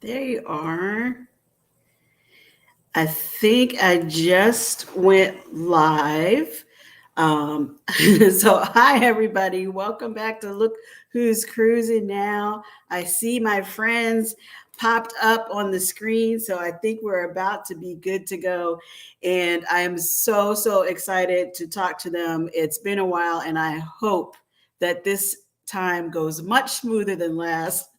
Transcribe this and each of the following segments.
There you are. I think I just went live. So, hi, everybody. Welcome back to Look Who's Cruising Now. I see my friends popped up on the screen. So, I think we're about to be good to go. And I am so excited to talk to them. It's been a while, and I hope that this time goes much smoother than last.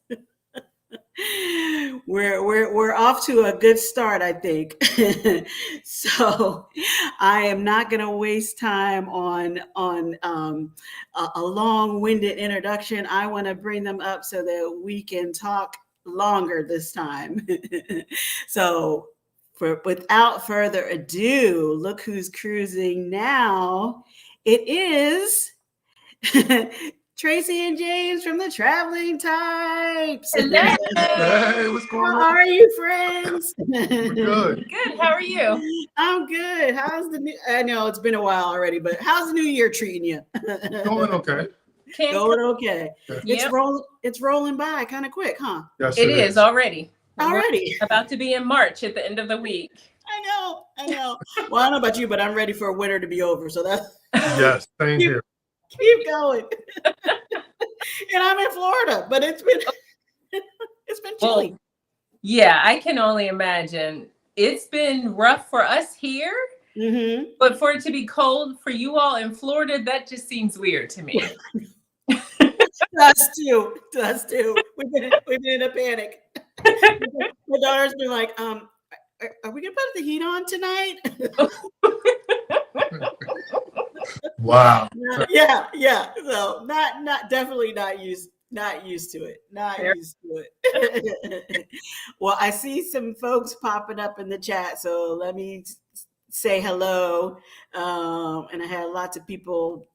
We're off to a good start, I think. So I am not going to waste time on a long-winded introduction. I want to bring them up so that we can talk longer this time. So without further ado, look who's cruising now. It is Tracy and James from the Traveling Types. Hello. Hey, what's going How on? are you, friends? We're good. Good. How are you? I'm good. How's the new? I know it's been a while already, but how's the new year treating you? Going okay. Can't. Going okay. Yep. It's rolling by kind of quick, huh? Yes, It is already. We're Already. about to be in March at the end of the week. I know. Well, I don't know about you, but I'm ready for winter to be over. So that Yes, same here. keep going. And I'm in Florida, but it's been chilly. Well, yeah, I can only imagine. It's been rough for us here, Mm-hmm. but for it to be cold for you all in Florida, that just seems weird to me. Us too. Us too. We've been in a panic. My daughter's been like, are we gonna put the heat on tonight? Wow. Yeah. So not definitely not used to it. Not Fair. used to it. Well, I see some folks popping up in the chat, so let me say hello. And I had lots of people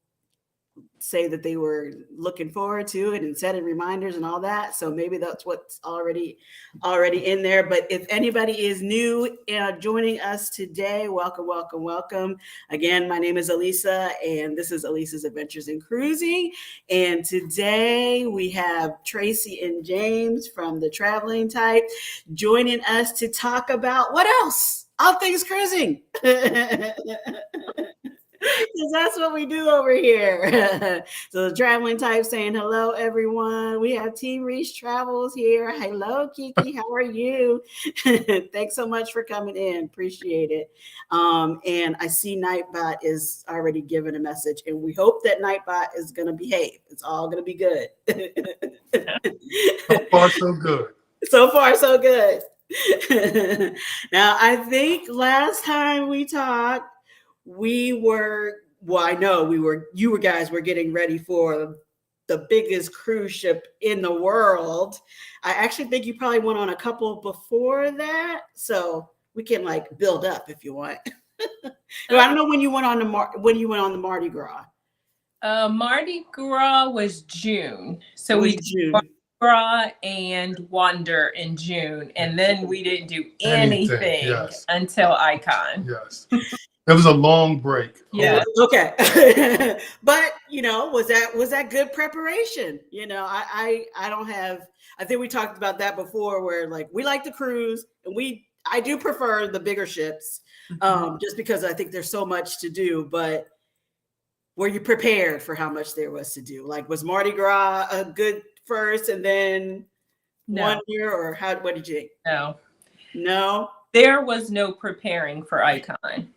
say that they were looking forward to it and setting reminders and all that. So maybe that's what's already in there. But if anybody is new joining us today, welcome. Again, my name is Elisa, and this is Elisa's Adventures in Cruising. And today we have Tracy and James from the Traveling Type joining us to talk about what else? All things cruising. Because that's what we do over here. So the Traveling Type saying hello, everyone. We have Team Reach Travels here. Hello, Kiki. How are you? Thanks so much for coming in. Appreciate it. And I see Nightbot is already giving a message, and we hope that Nightbot is going to behave. It's all going to be good. So far, so good. So far, so good. Now, I think last time we talked, I know you guys were getting ready for the biggest cruise ship in the world. I actually think you probably went on a couple before that, so we can like build up if you want. No, I don't know when you went on the Mardi Gras. Mardi Gras was June. So It we was did June. Mardi Gras and Wander in June. And then we didn't do anything Yes. until Icon. Yes. It was a long break. Yeah. Okay. But was that good preparation? I don't have. I think we talked about that before, where like we like to cruise, and I do prefer the bigger ships, just because I think there's so much to do. But were you prepared for how much there was to do? Like, was Mardi Gras a good first, and then No. one year, or how? What did you think? No. No. There was no preparing for Icon.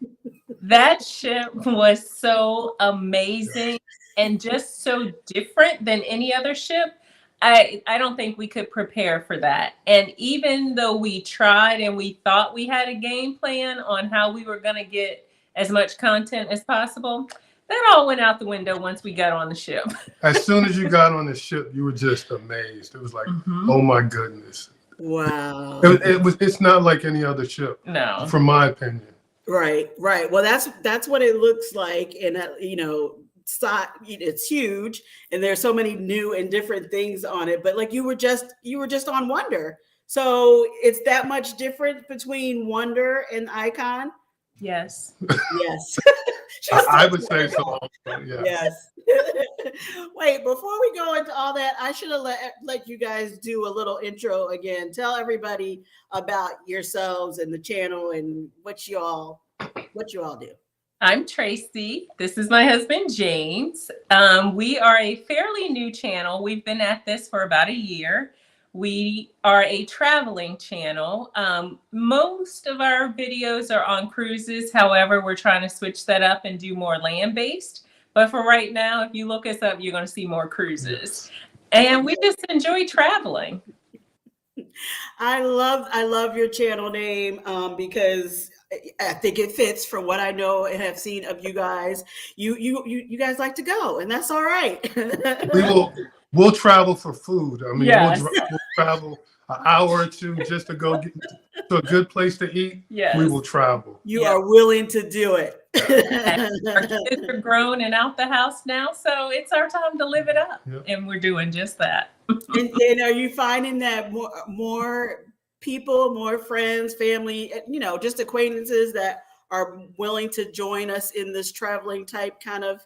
That ship was so amazing and just so different than any other ship. I don't think we could prepare for that. And even though we tried and we thought we had a game plan on how we were going to get as much content as possible, that all went out the window once we got on the ship. As soon as you got on the ship, you were just amazed. It was like, oh my goodness. Wow. It's not like any other ship, No. from my opinion. Right. Well, that's what it looks like, and it's huge, and there's so many new and different things on it. But like you were just on Wonder, so it's that much different between Wonder and Icon. Yes. Yes. I would say so. Yeah. Yes. Wait, before we go into all that, I should have let you guys do a little intro again. Tell everybody about yourselves and the channel and what you all do. I'm Tracy. This is my husband, James. We are a fairly new channel. We've been at this for about a year. We are a traveling channel. Most of our videos are on cruises. However, we're trying to switch that up and do more land-based. But for right now, if you look us up, you're going to see more cruises. And we just enjoy traveling. I love your channel name because I think it fits from what I know and have seen of you guys. You guys like to go, and that's all right. We'll travel for food. I mean, Yes. we'll travel an hour or two just to go get to a good place to eat. Yes. We will travel. You are willing to do it. Our kids are grown and out the house now, so it's our time to live it up. Yep. And we're doing just that. And are you finding that more people, more friends, family, just acquaintances that are willing to join us in this traveling type kind of,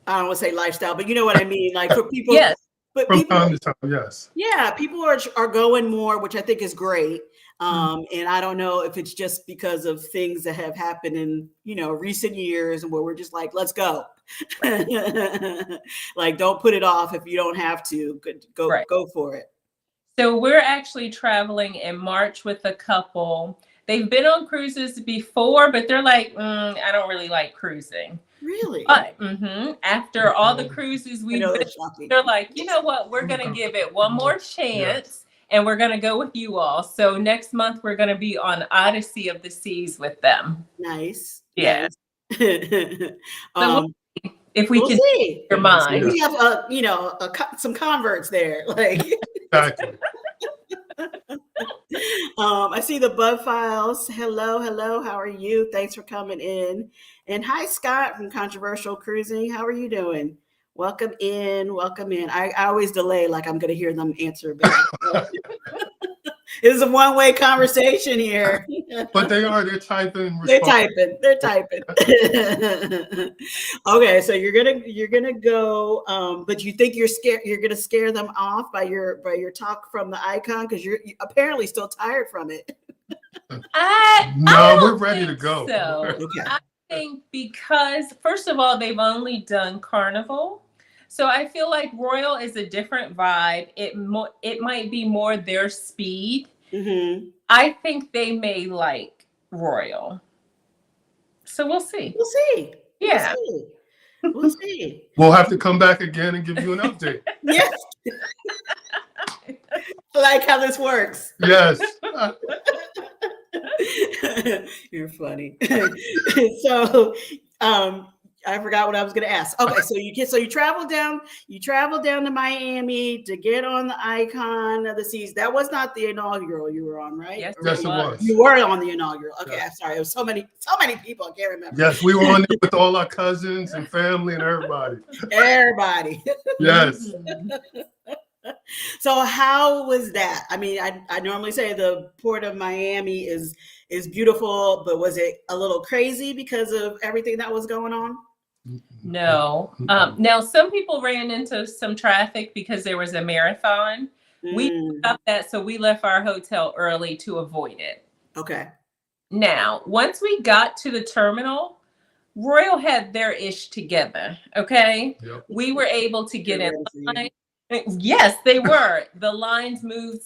I don't want to say lifestyle, but you know what I mean? Like for people, Yes. But From people, time to time, yes. Yeah, people are going more, which I think is great. And I don't know if it's just because of things that have happened in, recent years and where we're just like, let's go. Like, don't put it off if you don't have to. Go for it. So we're actually traveling in March with a couple. They've been on cruises before, but they're like, I don't really like cruising. Really? But after all the cruises we've been, they're like, you know what? We're going to give it one more chance, and we're going to go with you all. So next month, we're going to be on Odyssey of the Seas with them. Nice. Yes. So if we can see your mind. We have some converts there. Like Exactly. I see the Bud Files. Hello. How are you? Thanks for coming in. And hi, Scott from Controversial Cruising. How are you doing? Welcome in. I always delay like I'm going to hear them answer back. It's a one-way conversation here. But they're typing. They're typing. Okay, so you're gonna go, but you think you're gonna scare them off by your talk from the icon because you're apparently still tired from it. No, we're ready to go. So Okay. I think because first of all, they've only done Carnival. So I feel like Royal is a different vibe. It might be more their speed. Mm-hmm. I think they may Royal. So we'll see. Yeah. We'll see. We'll have to come back again and give you an update. Yes. I like how this works. Yes. You're funny. So I forgot what I was going to ask. Okay, so you travel down to Miami to get on the Icon of the Seas. That was not the inaugural you were on, right? Yes, Yes, it was. You were on the inaugural. Okay, Yeah. I'm sorry. It was so many people. I can't remember. Yes, we were on there with all our cousins and family and everybody. Everybody. Yes. So how was that? I mean, I normally say the port of Miami is beautiful, but was it a little crazy because of everything that was going on? No. Now, some people ran into some traffic because there was a marathon. We stopped that, so we left our hotel early to avoid it. Okay. Now, once we got to the terminal, Royal had their ish together, okay? Yep. We were able to get in line. Yes, they were. The lines moved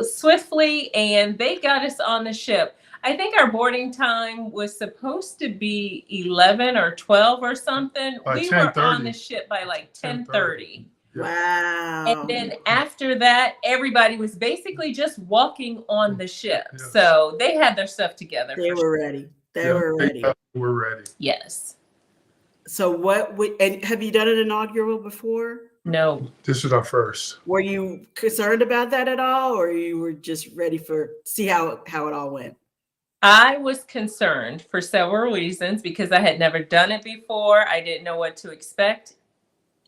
swiftly, and they got us on the ship. I think our boarding time was supposed to be 11 or 12 or something. By we were 10:30. on the ship by like 10:30. Wow. And then after that, everybody was basically just walking on the ship. Yes. So they had their stuff together. They were ready. We're ready. Yes. So and have you done an inaugural before? No. This is our first. Were you concerned about that at all, or you were just ready see how it all went? I was concerned for several reasons because I had never done it before. I didn't know what to expect.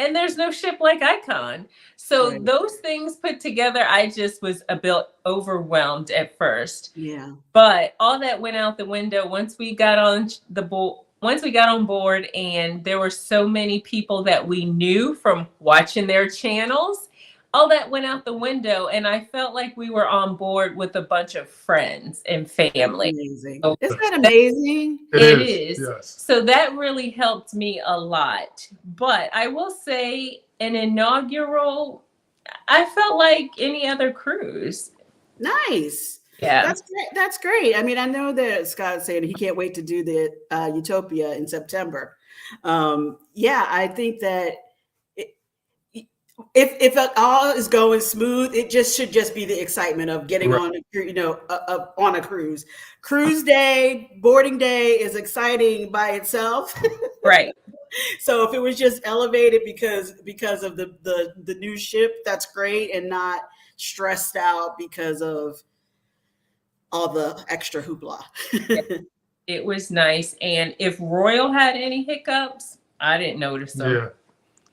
and there's no ship like Icon. So Right. those things put together, I just was a bit overwhelmed at first. Yeah. But all that went out the window once we got on the board. Once we got on board, and there were so many people that we knew from watching their channels, all that went out the window, and I felt like we were on board with a bunch of friends and family. Amazing. So Isn't that amazing? It is. Yes. So that really helped me a lot. But I will say, an inaugural, I felt like any other cruise. Nice. Yeah. That's great. That's great. I mean, I know that Scott's saying he can't wait to do the Utopia in September. Yeah, I think that if it all is going smooth, it just should just be the excitement of getting Right. on, on a cruise. Cruise day, boarding day is exciting by itself. Right. So if it was just elevated because of the new ship, that's great, and not stressed out because of all the extra hoopla. It was nice. And if Royal had any hiccups, I didn't notice them. Yeah.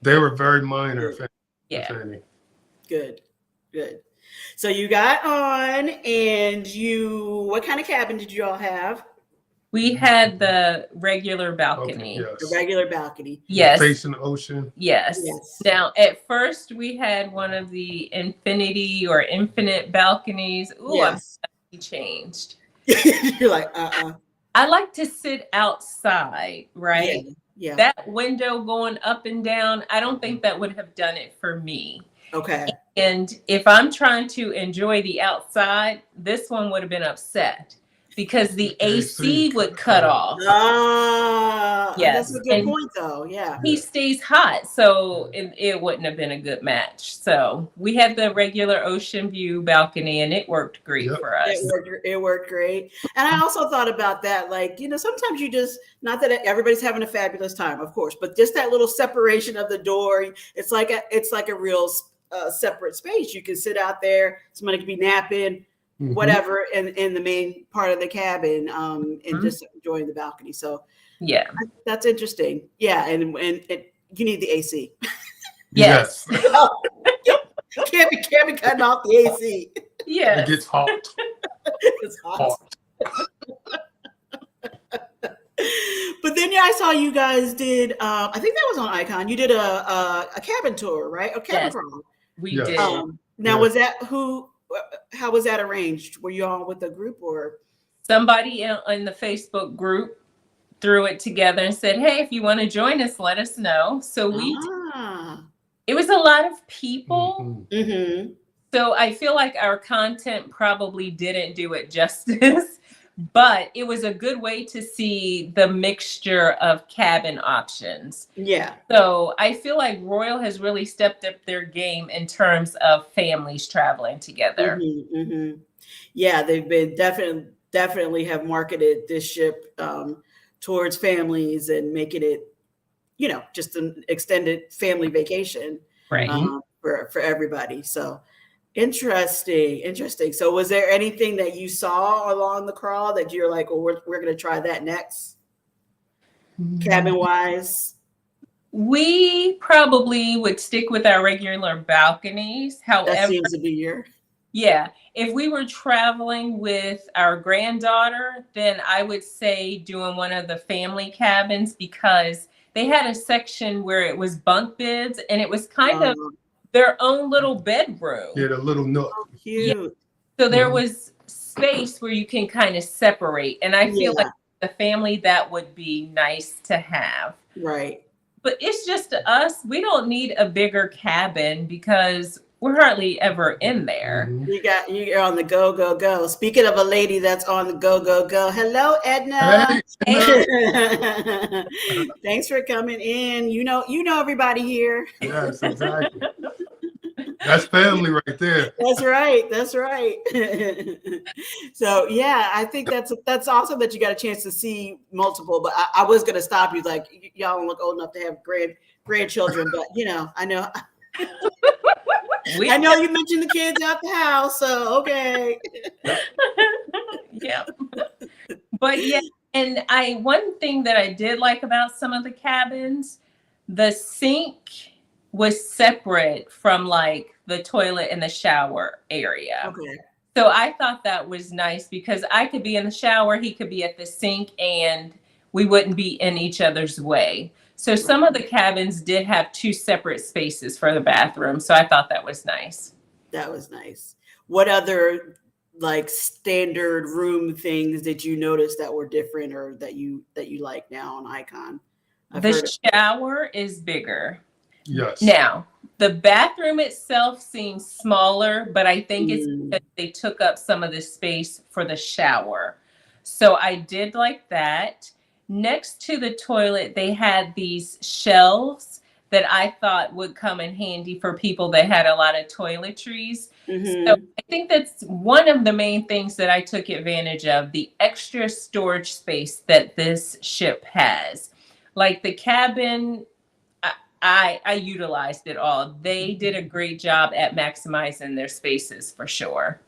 They were very minor. if Yeah. any. Good. So you got on, and what kind of cabin did you all have? We had the regular balcony. Okay, The yes. regular balcony. Yes. Facing the ocean. Yes. Yes. Now, at first, we had one of the infinity or infinite balconies. Ooh, Yes. I'm changed. You're like, I like to sit outside, right? Yeah. That window going up and down, I don't think that would have done it for me. Okay. And if I'm trying to enjoy the outside, this one would have been upset because the AC would cut off. That's a good and point, though. Yeah. He stays hot, so it wouldn't have been a good match. So we had the regular ocean view balcony, and it worked great Yep. for us. It worked great. And I also thought about that, like, sometimes you just, not that everybody's having a fabulous time, of course, but just that little separation of the door, it's like a real separate space. You can sit out there, somebody could be napping, Mhm. whatever, in the main part of the cabin, and just enjoying the balcony. So Yeah. that's interesting. Yeah, and you need the AC. Yes. can't be cutting off the AC. Yes. It gets hot. It's hot. But then I saw you guys did. I think that was on Icon. You did a cabin tour, right? A cabin Yes. crawl. We Yes. did. Now, Yeah. was that how was that arranged? Were you all with a group or? Somebody in the Facebook group threw it together and said, "Hey, if you want to join us, let us know." So it was a lot of people. Mhm. Mm-hmm. So I feel like our content probably didn't do it justice, but it was a good way to see the mixture of cabin options. Yeah. So I feel like Royal has really stepped up their game in terms of families traveling together. Mm-hmm. Yeah, they've been definitely have marketed this ship towards families and making it, just an extended family vacation, Right. For everybody. So interesting. So was there anything that you saw along the crawl that you're like, well, we're going to try that next, cabin wise? We probably would stick with our regular balconies. That However, seems to be your. yeah, if we were traveling with our granddaughter, then I would say doing one of the family cabins, because they had a section where it was bunk beds and it was kind of their own little bedroom. Yeah, the little nook. Cute. So there was space where you can kind of separate. And I feel like the family, that would be nice to have. Right. But it's just us. We don't need a bigger cabin because we're hardly ever in there. Mhm. You're on the go. Speaking of a lady that's on the go. Hello, Edna. Hey. Thanks for coming in. You know everybody here. Yes, exactly. That's family right there. That's right. So yeah, I think that's awesome that you got a chance to see multiple. But I was gonna stop you, like, y'all don't look old enough to have grandchildren, but I know. I know you mentioned the kids out the house, so okay. Yeah. But yeah, and one thing that I did like about some of the cabins, the sink was separate from like the toilet and the shower area. Okay. So I thought that was nice because I could be in the shower, he could be at the sink, and we wouldn't be in each other's way. So some of the cabins did have 2 separate spaces for the bathroom. So I thought that was nice. That was nice. What other like standard room things did you notice that were different or that you like now on Icon? The shower is bigger. Yes. Now, the bathroom itself seems smaller, but I think it's because they took up some of the space for the shower. So I did like that. Next to the toilet, they had these shelves that I thought would come in handy for people that had a lot of toiletries. So I think that's one of the main things that I took advantage of, the extra storage space that this ship has. Like the cabin, I utilized it all. They did a great job at maximizing their spaces for sure.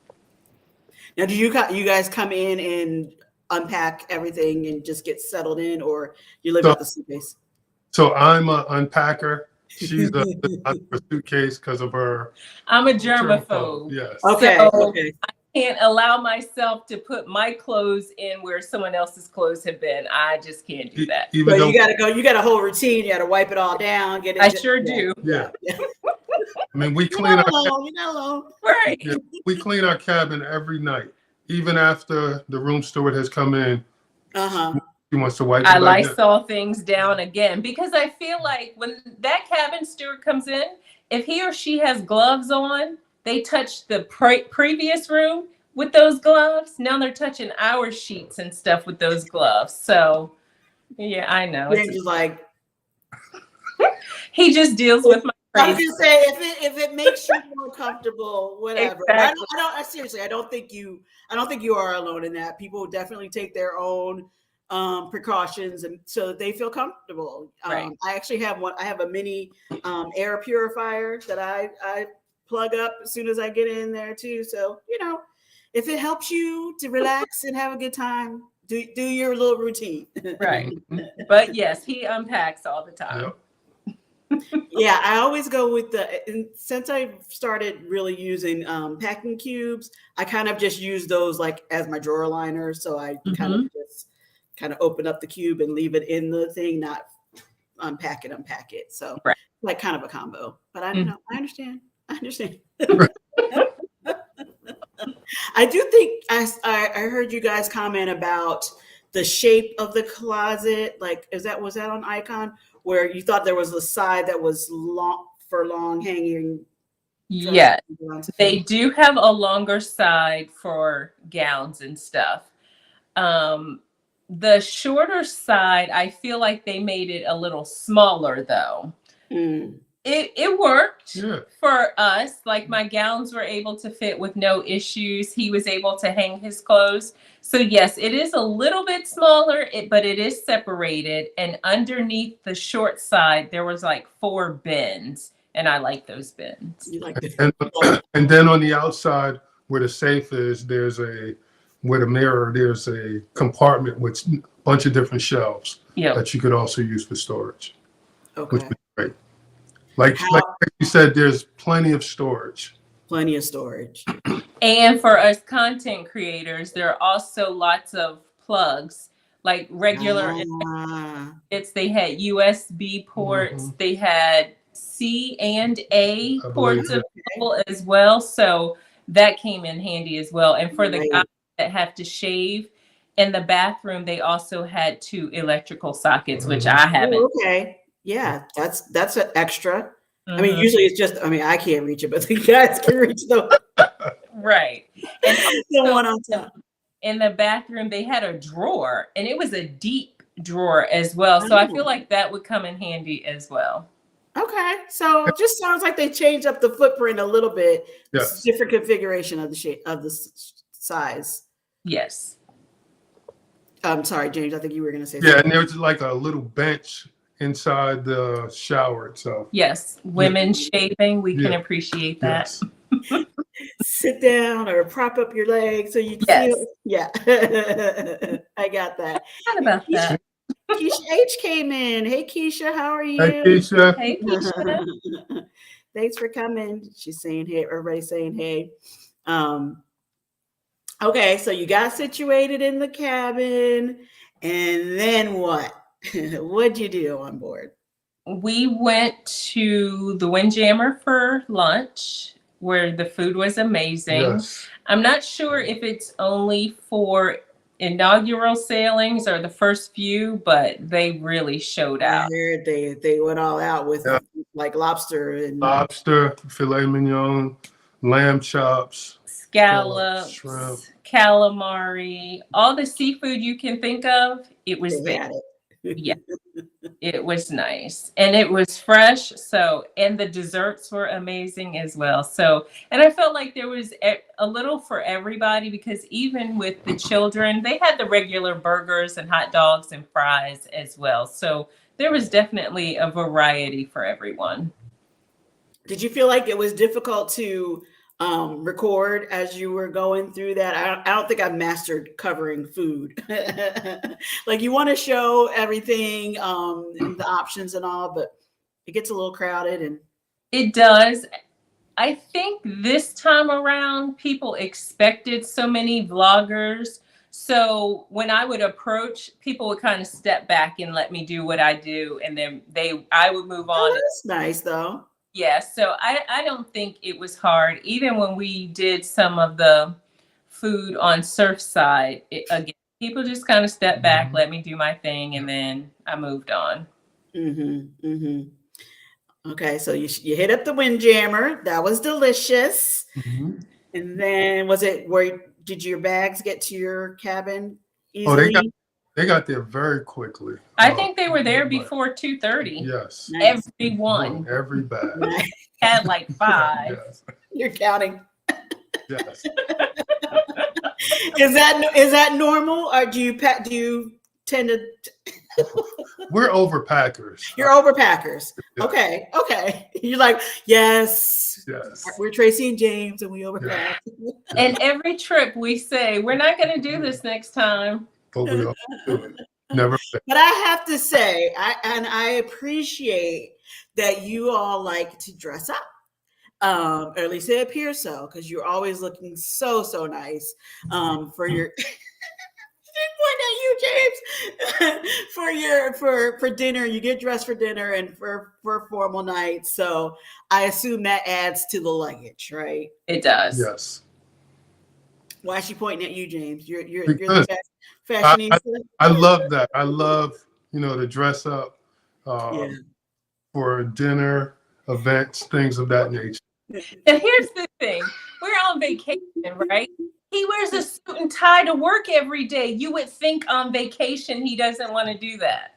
Now, do you guys come in and unpack everything and just get settled in, or you live out the suitcase? So I'm an unpacker. She's a suitcase because of her. I'm a germaphobe. Yes. Okay. So Okay. I can't allow myself to put my clothes in where someone else's clothes have been. I just can't do that. Even So though, you gotta go. You got a whole routine. You gotta wipe it all down. Get it. I sure do. yeah. I mean, we You're clean not our alone. You're not alone. Right. yeah, we clean our cabin every night, even after the room steward has come in. He wants to wipe it I back down. Lysol things down again because I feel like when that cabin steward comes in, if he or she has gloves on, they touched the previous room with those gloves. Now they're touching our sheets and stuff with those gloves. So, yeah, I know. They're just like, He just deals with my I was crazy. gonna say, if it makes you more comfortable, whatever. Exactly. Seriously, I don't think you are alone in that. People definitely take their own precautions and so that they feel comfortable. Right. I actually have one. I have a mini air purifier that I plug up as soon as I get in there too. So if it helps you to relax and have a good time, do your little routine. Right. But yes, he unpacks all the time. Yep. Yeah, I always go with and since I started really using packing cubes, I kind of just use those like as my drawer liners. So I kind of open up the cube and leave it in the thing, not unpack it. So Right. like kind of a combo. But I don't know. I understand. I do think I heard you guys comment about the shape of the closet. Like, was that on Icon where you thought there was a side that was long hanging? Yeah, they do have a longer side for gowns and stuff. The shorter side, I feel like they made it a little smaller though. It worked for us. Like my gowns were able to fit with no issues. He was able to hang his clothes. So yes, it is a little bit smaller, but it is separated. And underneath the short side, there was like 4 bins. And I like those bins. You like that? And then on the outside where the safe is, where the mirror, there's a compartment with a bunch of different shelves that you could also use for storage. Okay. Which is great. Like you said, there's plenty of storage. Plenty of storage. And for us content creators, there are also lots of plugs, like regular they had USB ports, they had C and A ports available as well. So that came in handy as well. And for the guys that have to shave in the bathroom, they also had 2 electrical sockets, which I haven't. Oh, okay. Yeah, that's an extra. I mean, usually it's just, I can't reach it, but the guys can reach them. Right. And the one on top. In the bathroom, they had a drawer, and it was a deep drawer as well. So I feel like that would come in handy as well. Okay. So it just sounds like they changed up the footprint a little bit. Yes. Different configuration of the shape of the size. Yes. I'm sorry, James. I think you were going to say something. something. And there was like a little bench inside the shower itself. Yes. Women shaving, we can appreciate that. Yes. Sit down or prop up your legs so you can feel. Yeah. I got that. What about that? Keisha H came in. Hey, Keisha, how are you? Hey, Keisha. Hey, Keisha. Thanks for coming. She's saying hey. Everybody's saying hey. Okay, so you got situated in the cabin, and then what? What'd you do on board? We went to the Windjammer for lunch, where the food was amazing. Yes. I'm not sure if it's only for inaugural sailings or the first few, but they really showed out. I heard they went all out with like lobster, filet mignon, lamb chops, scallops, shrimp, calamari, all the seafood you can think of. It was there. Yeah, it was nice and it was fresh. So, and the desserts were amazing as well. So, and I felt like there was a little for everybody, because even with the children, they had the regular burgers and hot dogs and fries as well. So there was definitely a variety for everyone. Did you feel like it was difficult to record as you were going through that? I don't think I've mastered covering food. Like, you want to show everything, and the options and all, but it gets a little crowded. And it does. I think this time around, people expected so many vloggers. So when I would approach, people would kind of step back and let me do what I do, and then I would move on. Oh, that's nice, though. Yeah, so I don't think it was hard. Even when we did some of the food on Surfside, again, people just kind of stepped back, let me do my thing, and then I moved on. Okay, so you hit up the Windjammer. That was delicious. And then did your bags get to your cabin easily? Oh, they got there very quickly. I think they were there before 2:30. Yes. Nice. Every bag. Had like 5. Yes. You're counting. Yes. Is that normal, or do you tend to? We're overpackers. You're overpackers. Yeah. Okay. You're like, yes. Yes. We're Tracy and James, and we overpack. Yeah. And every trip we say, we're not going to do this next time. But we all do it. Never. But I have to say, I appreciate that you all like to dress up. Or at least it appears so, because you're always looking so nice. For your point at you, James. for dinner, you get dressed for dinner and for formal nights. So I assume that adds to the luggage, right? It does. Yes. Why is she pointing at you, James? You're Because the fashionista. I love that. I love, to dress up for dinner, events, things of that nature. And here's the thing. We're on vacation, right? He wears a suit and tie to work every day. You would think on vacation he doesn't want to do that.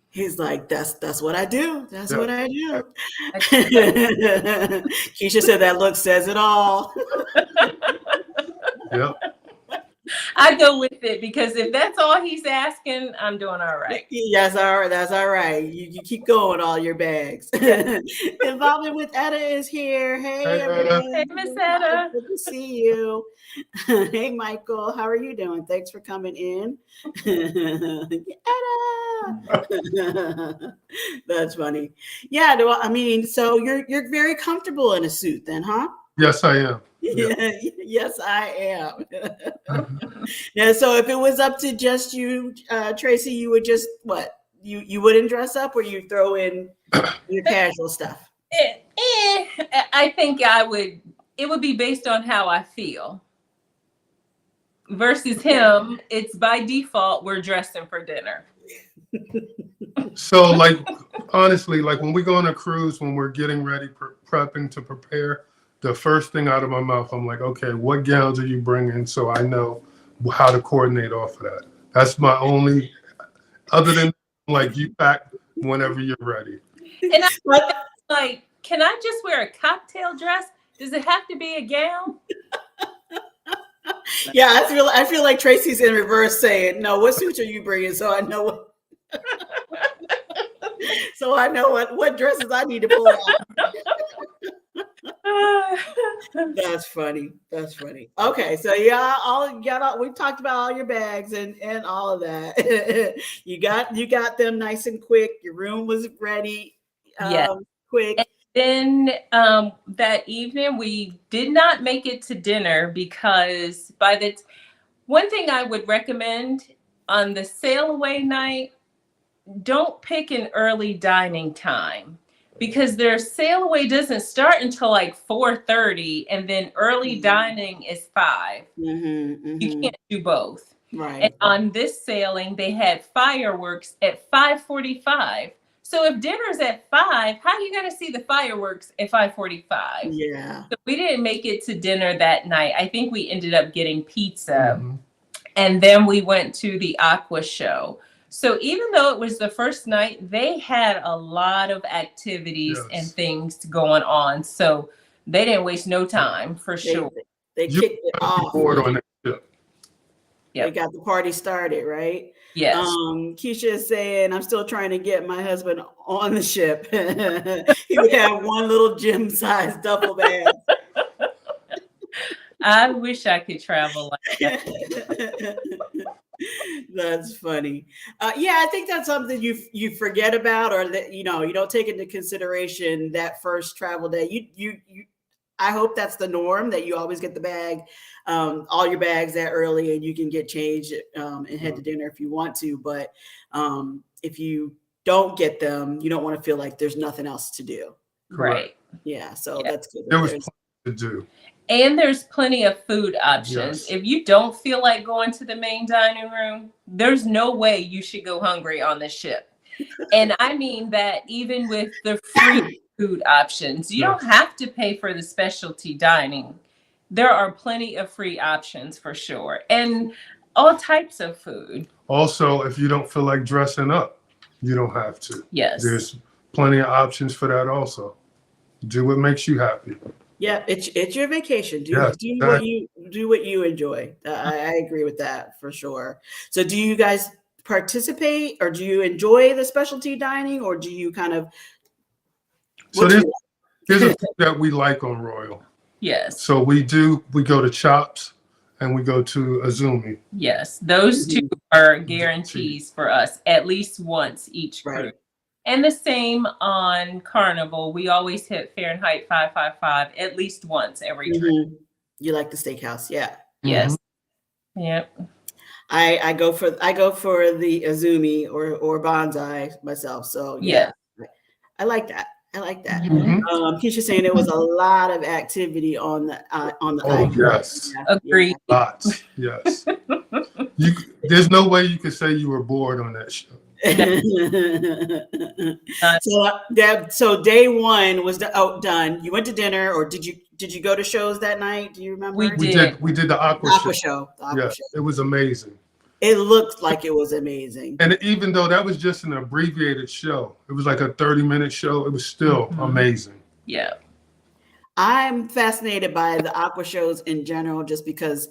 He's like, that's what I do. That's what I do. Keisha said that look says it all. Yep. I go with it, because if that's all he's asking, I'm doing all right. Yes, all right. That's all right. You keep going, all your bags. Involvement with Etta is here. Hey, everybody. Hey, Miss Etta. Good to see you. Hey, Michael. How are you doing? Thanks for coming in. Etta. That's funny. Yeah. I mean, so you're very comfortable in a suit, then, huh? Yes, I am. Yeah. Yes, I am. Yeah. So if it was up to just you, Tracy, you would just what? You wouldn't dress up, or you throw in your casual stuff? I think I would. It would be based on how I feel. Versus him, it's by default we're dressing for dinner. So, honestly, when we go on a cruise, when we're getting ready, prepping to prepare, the first thing out of my mouth, I'm like, okay, what gowns are you bringing? So I know how to coordinate off of that. That's my only, other than you pack whenever you're ready. And I'm can I just wear a cocktail dress? Does it have to be a gown? Yeah, I feel like Tracy's in reverse saying, no, what suits are you bringing? So I know what. So I know what dresses I need to pull out. That's funny. That's funny. Okay, so yeah, we talked about all your bags and all of that. you got them nice and quick. Your room was ready, Yes. quick. Then that evening, we did not make it to dinner because one thing I would recommend on the sail away night, don't pick an early dining time because their sail away doesn't start until like 4:30, and then early dining is 5. You can't do both. Right. And on this sailing, they had fireworks at 5:45. So if dinner's at 5, how are you going to see the fireworks at 5:45? Yeah. So we didn't make it to dinner that night. I think we ended up getting pizza. Mm-hmm. And then we went to the aqua show. So even though it was the first night, they had a lot of activities and things going on. So they didn't waste no time, for sure. They kicked it off. Board on that ship. They got the party started, right? Yes. Keisha is saying, I'm still trying to get my husband on the ship. He would have one little gym-sized duffel bag. I wish I could travel like that. That's funny. Yeah, I think that's something you forget about, or that you don't take into consideration that first travel day. I hope that's the norm, that you always get the bag, all your bags that early, and you can get changed and head to dinner if you want to. But if you don't get them, you don't want to feel like there's nothing else to do. Right. Yeah. So that's good. There was plenty to do. And there's plenty of food options. Yes. If you don't feel like going to the main dining room, there's no way you should go hungry on the ship. And I mean that even with the free food options, you don't have to pay for the specialty dining. There are plenty of free options for sure. And all types of food. Also, if you don't feel like dressing up, you don't have to. Yes. There's plenty of options for that also. Do what makes you happy. Yeah, it's your vacation. Do what you enjoy. I agree with that for sure. So do you guys participate, or do you enjoy the specialty dining, or do you kind of So there's a food that we like on Royal. Yes. So we go to Chops and we go to Azumi. Yes. Those two are guarantees for us at least once each group. Right. And the same on Carnival. We always hit Fahrenheit 555 at least once every trip. You like the steakhouse, yeah. Yes. Yep. I go for the Azumi or Bonsai myself. So yeah. I like that. Keisha saying there was a lot of activity on the island. Yes. Agreed. Lots. Yes. There's no way you could say you were bored on that show. So day one was done. You went to dinner, or did you go to shows that night? Do you remember? We did. We did the aqua show. Yes, it was amazing. It looked like it was amazing. And even though that was just an abbreviated show, it was like a 30-minute show. It was still amazing. Yeah. I'm fascinated by the aqua shows in general, just because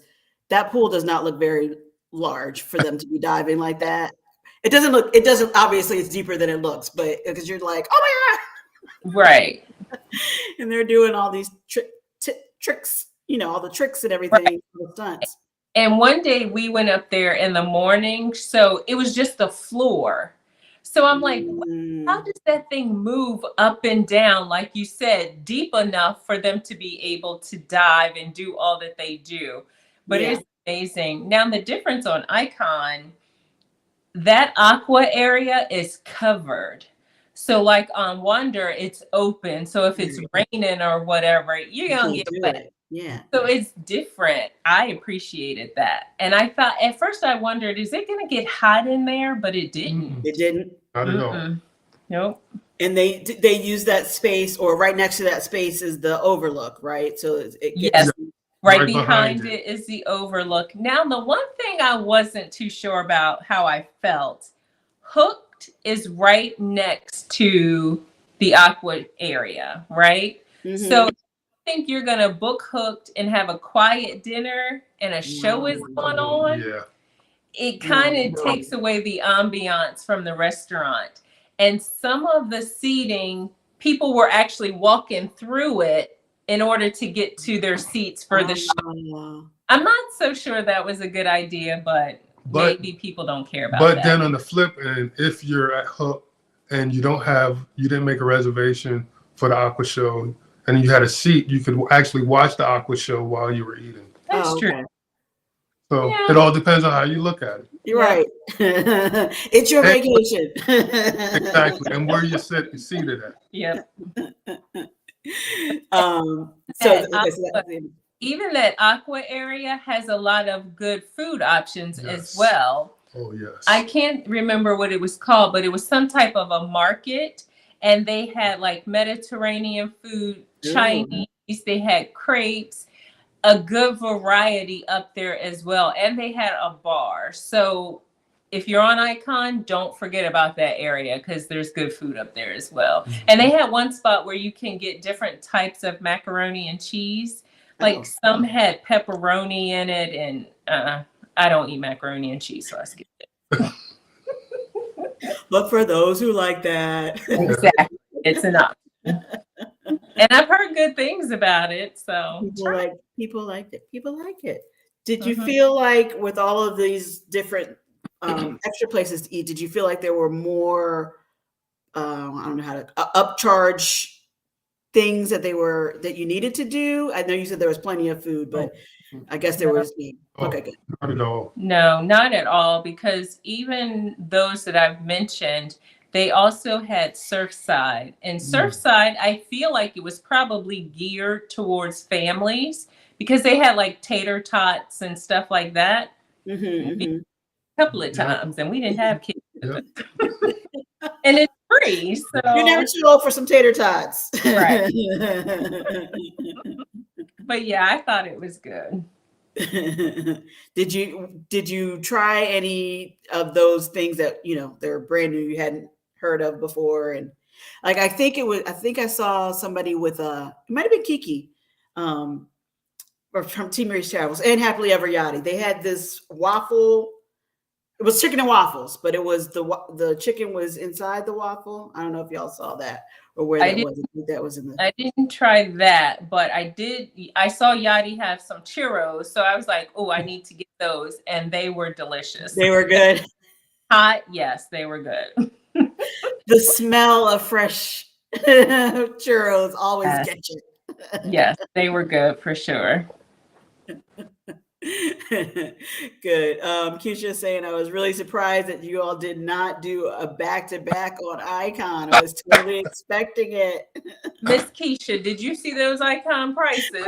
that pool does not look very large for them to be diving like that. It doesn't, obviously it's deeper than it looks, but because you're like, oh my God. Right. And they're doing all these tricks, all the tricks and everything, the stunts. And one day we went up there in the morning, so it was just the floor. So I'm like, how does that thing move up and down, like you said, deep enough for them to be able to dive and do all that they do? But it's amazing. Now, the difference on Icon, that aqua area is covered. So like on Wonder, it's open. So if it's raining or whatever, you're going to get wet. Yeah. So it's different. I appreciated that. And I thought, at first I wondered, is it going to get hot in there? But it didn't. It didn't. Not at all. Nope. And they use that space, or right next to that space is the overlook, right? So it gets right behind it is the overlook. Now, the one thing I wasn't too sure about how I felt, Hooked is right next to the aqua area, right? So I think you're going to book Hooked and have a quiet dinner and a show is going on. Yeah. It kind of takes away the ambiance from the restaurant. And some of the seating, people were actually walking through it in order to get to their seats for the show. Oh. I'm not so sure that was a good idea, but maybe people don't care about But that. then on the flip end, if you're at Hook and you didn't make a reservation for the Aqua Show and you had a seat, you could actually watch the Aqua Show while you were eating. That's Oh, true. okay. So Yeah. it all depends on how you look at it. You're right. It's your vacation. Exactly. And where you're seated at. Yep. Even that Aqua area has a lot of good food options as Yes. well. Oh, yes. I can't remember what it was called, but it was some type of a market, and they had like Mediterranean food, Chinese, they had crepes, a good variety up there as well. And they had a bar. So if you're on Icon, don't forget about that area because there's good food up there as well. Mm-hmm. And they had one spot where you can get different types of macaroni and cheese. Like some had pepperoni in it, and I don't eat macaroni and cheese, so I skipped it. But for those who like that. Exactly. It's an option. And I've heard good things about it. So people like it. Did you feel like with all of these different extra places to eat, did you feel like there were more I don't know how to upcharge things that you needed to do? I know you said there was plenty of food, but I guess there was. Okay, good. Not at all. No, not at all, because even those that I've mentioned, they also had Surfside. And Surfside, I feel like it was probably geared towards families because they had like tater tots and stuff like that. A couple of times, and we didn't have kids. And it's free, so you're never too old for some tater tots. Right. But yeah, I thought it was good. Did you try any of those things that they're brand new, you hadn't heard of before? And like I think I saw somebody with it might have been Kiki or from Team Mary's Travels and Happily Ever Yachty. They had this waffle. It was chicken and waffles, but it was the chicken was inside the waffle. I don't know if y'all saw that or where that was. I think that was in the. I didn't try that, but I saw Yachty have some churros, so I was like, "Oh, I need to get those," and they were delicious. They were good. Hot, yes, they were good. The smell of fresh churros always gets you. Yes, they were good for sure. Good. Keisha saying I was really surprised that you all did not do a back-to-back on Icon. I was totally expecting it. Miss Keisha, did you see those Icon prices?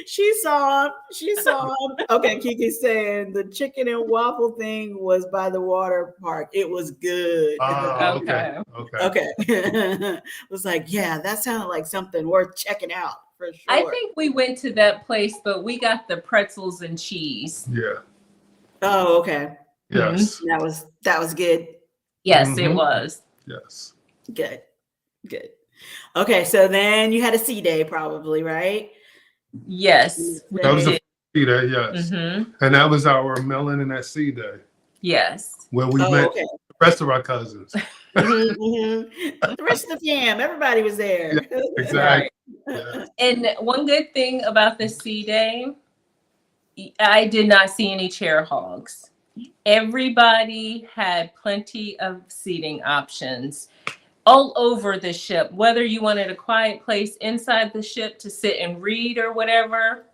She saw them. Okay, Kiki's saying the chicken and waffle thing was by the water park. It was good. Okay. It was like, yeah, that sounded like something worth checking out. For sure. I think we went to that place, but we got the pretzels and cheese. Yeah. Oh, okay. Yes. That was good. Yes, it was. Yes. Good. Okay, so then you had a sea day, probably, right? Yes. That was a sea day, yes. And that was our Melon and that Sea Day. Yes. Where we met the rest of our cousins. The rest of the fam, everybody was there. Yeah, exactly. Right. Yeah. And one good thing about the sea day, I did not see any chair hogs. Everybody had plenty of seating options all over the ship. Whether you wanted a quiet place inside the ship to sit and read or whatever,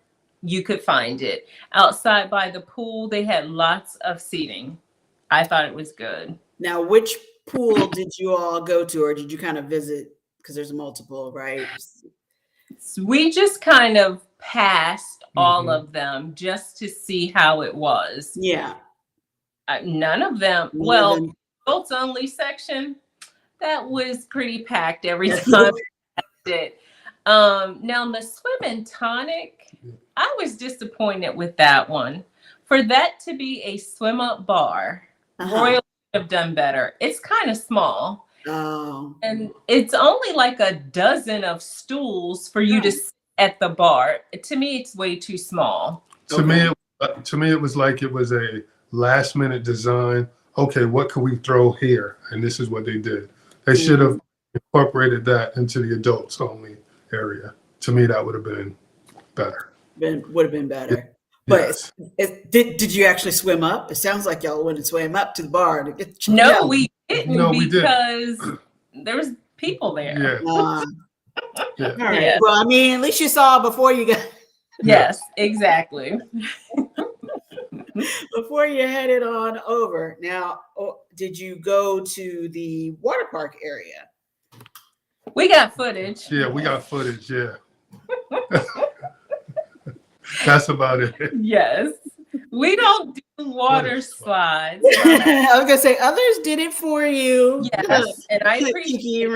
you could find it. Outside by the pool, they had lots of seating. I thought it was good. Now, which pool did you all go to, or did you kind of visit? Because there's multiple, right? We just kind of passed all of them just to see how it was. Yeah. None of them. Well, adults only section, that was pretty packed every time I did. Now the swim and tonic, I was disappointed with that one. For that to be a swim up bar, Royal would have done better. It's kind of small. Oh. And it's only like a dozen of stools for you to sit at the bar. To me, it's way too small. To me, it was like it was a last minute design. Okay, what could we throw here? And this is what they did. They should have incorporated that into the adults only area. To me, that would have been better. Would have been better. But Yes. did you actually swim up? It sounds like y'all went and swam up to the bar to get. No, we didn't No, we didn't. because there was people there. Yeah. Yeah. All right. Yeah. Well, I mean, at least you saw before you got Yes, exactly. before you headed on over. Now, did you go to the water park area? We got footage. Yeah, we got footage. Yeah. That's about it. Yes. We don't do water slides. I was gonna say others did it for you. Yes, and I Kiki, appreciate it.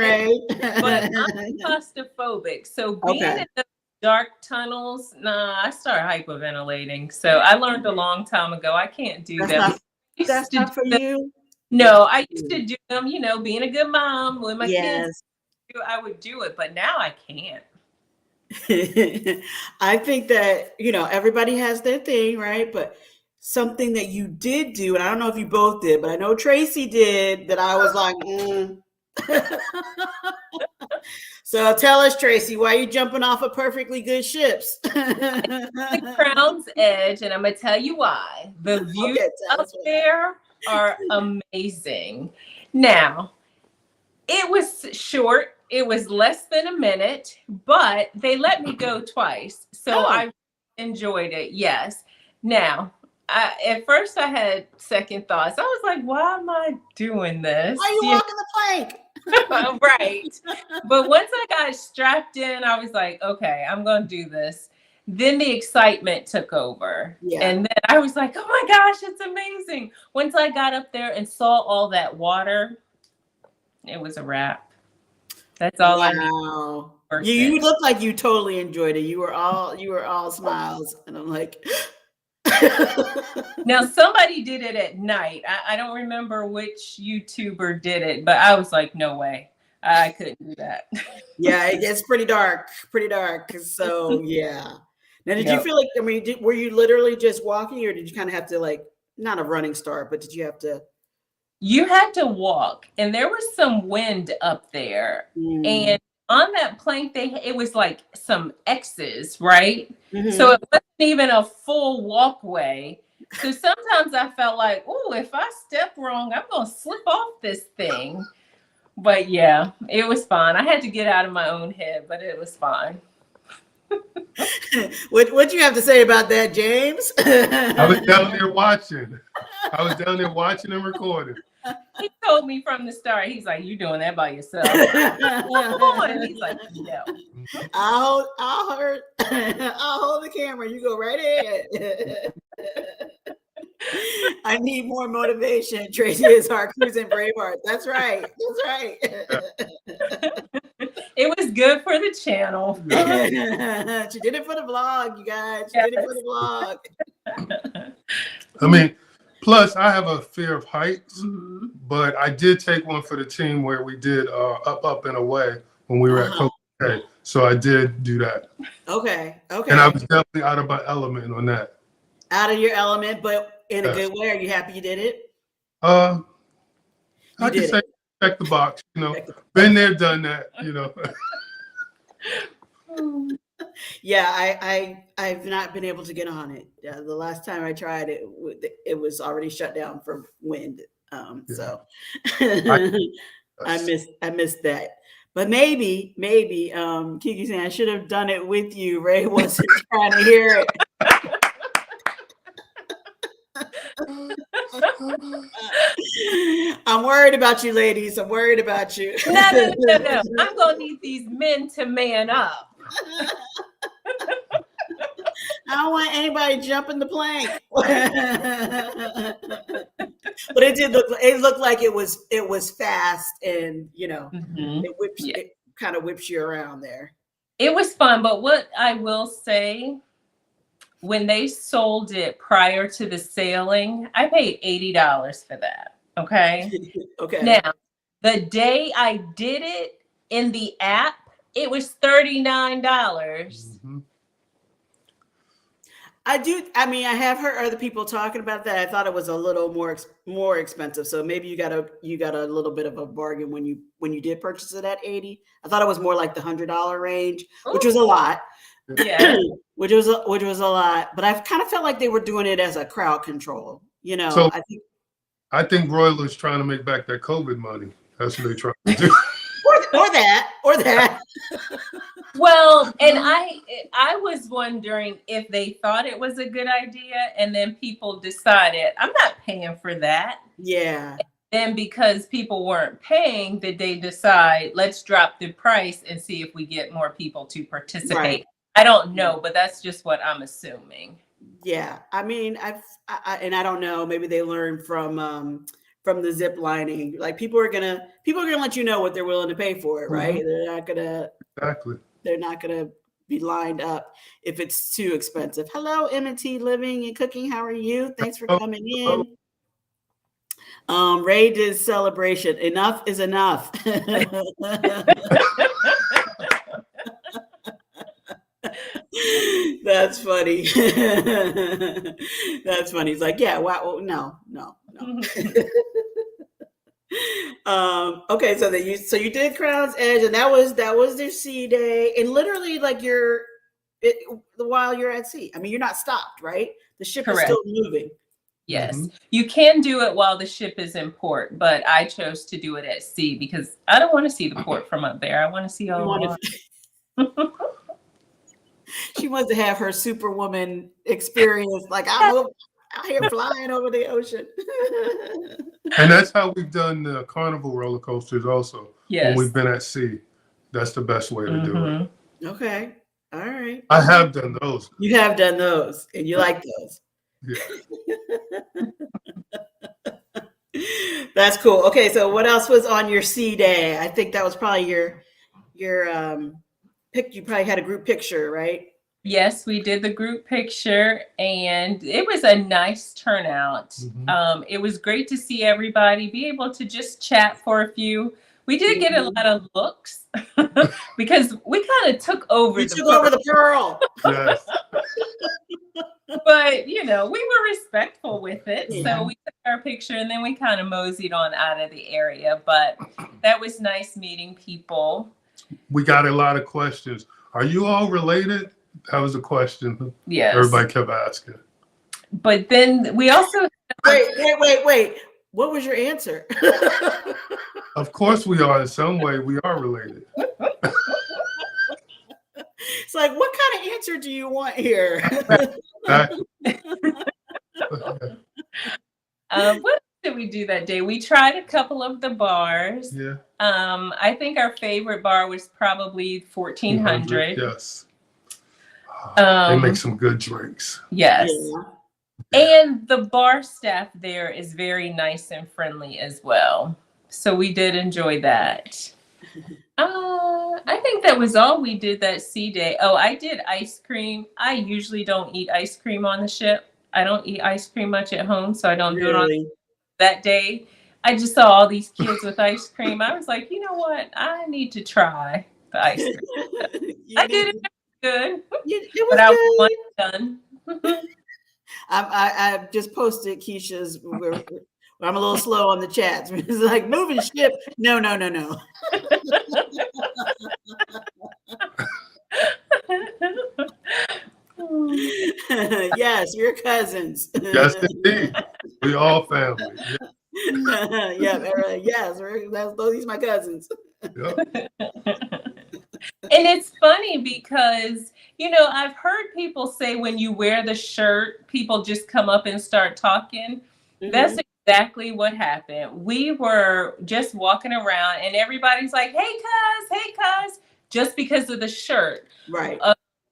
right? But I'm claustrophobic. So being Okay. in the dark tunnels, I start hyperventilating. So I learned a long time ago I can't do That's that. not- I used That's to not for do them- you. No, I used to do them, being a good mom when my kids, Yes. I would do it, but now I can't. I think that, everybody has their thing, right? But something that you did do, and I don't know if you both did, but I know Tracy did, that I was like, So tell us, Tracy, why are you jumping off of perfectly good ships? The Crown's Edge, and I'm gonna tell you why. The views Okay, tell up us why. there are amazing. Now, it was short. It was less than a minute, but they let me go twice. So Oh. I enjoyed it. Yes. Now, at first I had second thoughts. I was like, why am I doing this? Why are you walking the plank? Right. But once I got strapped in, I was like, okay, I'm going to do this. Then the excitement took over. Yeah. And then I was like, oh my gosh, it's amazing. Once I got up there and saw all that water, it was a wrap. That's all I need. Wow. for You it. look like you totally enjoyed it. You were all smiles. And I'm like, Now, somebody did it at night. I don't remember which YouTuber did it, but I was like, no way. I couldn't do that. yeah, it gets pretty dark. So yeah. Now, did you Yep. feel like, were you literally just walking, or did you kind of have to, not a running start, but did you have to? You had to walk, and there was some wind up there. And on that plank, it was like some X's, right? Mhm. So it wasn't even a full walkway. So sometimes I felt like, oh, if I step wrong, I'm going to slip off this thing. But yeah, it was fine. I had to get out of my own head, but it was fine. What you have to say about that, James? I was down there watching. And recording. He told me from the start, he's like, you doing that by yourself. And he's like, no. I'll hold the camera. You go right ahead. I need more motivation. Tracy is our cruising Braveheart. That's right. It was good for the channel. She did it for the vlog, you guys. She did it for the vlog. I mean, plus I have a fear of heights, Mhm. but I did take one for the team where we did up and away when we were at Coach K. So I did do that. Okay. And I was definitely out of my element on that. Out of your element, but in a Yes. good way. Are you happy you did it? I You can did say check the box, been there, done that, Yeah, I've not been able to get on it. The last time I tried it, it was already shut down for wind. So I missed that. But maybe Kiki saying I should have done it with you. Ray wasn't trying to hear it. I'm worried about you, ladies. I'm worried about you. No. I'm going to need these men to man up. I don't want anybody jumping the plank. But it looked like it was fast, and Mhm. it kind of whips you around there. It was fun, but what I will say, when they sold it prior to the sailing, I paid $80 for that. Okay. Okay. Now, the day I did it in the app, it was $39. Mhm. I do. I mean, I have heard other people talking about that. I thought it was a little more expensive. So maybe you got a little bit of a bargain when you did purchase it at 80. I thought it was more like the $100 range, which was a lot. Yeah. which was a lot. But I kind of felt like they were doing it as a crowd control. You know, So I think I think Broiler's trying to make back that COVID money. That's what they're trying to do. or that. Well, and I was wondering if they thought it was a good idea, and then people decided, I'm not paying for that. Yeah. Then because people weren't paying, did they decide, let's drop the price and see if we get more people to participate? Right. I don't know, but that's just what I'm assuming. Yeah. I mean, and I don't know. Maybe they learned from the zip lining. Like people are gonna let you know what they're willing to pay for it, right? Exactly. They're not gonna be lined up if it's too expensive. Hello, M&T Living and Cooking. How are you? Thanks for coming in. Ray did celebration. Enough is enough. That's funny. That's funny. He's like, yeah, wow, no. Okay, so you did Crown's Edge, and that was their sea day, and literally like while you're at sea. I mean, you're not stopped, right? The ship Correct. is still moving. Yes, you can do it while the ship is in port, but I chose to do it at sea because I don't want to see the port from up there. I want to see all the water. She wants to have her Superwoman experience, like I'm out here flying over the ocean. And that's how we've done the Carnival roller coasters also. Yes. When we've been at sea. That's the best way to do it. Okay. All right. I have done those. You have done those, and you like those. Yeah. That's cool. Okay, so what else was on your sea day? I think that was probably your pick. You probably had a group picture, right? Yes, we did the group picture, and it was a nice turnout. It was great to see everybody, be able to just chat for a few. We did get a lot of looks because we kind of took over. You took over the Pearl. Yes. But, we were respectful with it. Yeah. So we took our picture and then we kind of moseyed on out of the area. But that was nice meeting people. We got a lot of questions. Are you all related? That was a question. Yes. Everybody kept asking. But then we also... Wait. What was your answer? Of course we are. In some way, we are related. It's like, what kind of answer do you want here? What did we do that day? We tried a couple of the bars. Yeah. I think our favorite bar was probably 1400. Yes. They make some good drinks. Yes. Yeah. And the bar staff there is very nice and friendly as well. So we did enjoy that. I think that was all we did that sea day. Oh, I did ice cream. I usually don't eat ice cream on the ship. I don't eat ice cream much at home, so I don't do it on that day. I just saw all these kids with ice cream. I was like, you know what? I need to try the ice cream. I did it good. It was but I good. was done. I just posted Keisha's. I'm a little slow on the chats. It's like moving ship. No. Yes, you're cousins. Yes, indeed. We all family. Yeah. Yes, those are my cousins. Yep. And it's funny because, I've heard people say when you wear the shirt, people just come up and start talking. Mm-hmm. That's exactly what happened. We were just walking around and everybody's like, hey, cuz, just because of the shirt. Right.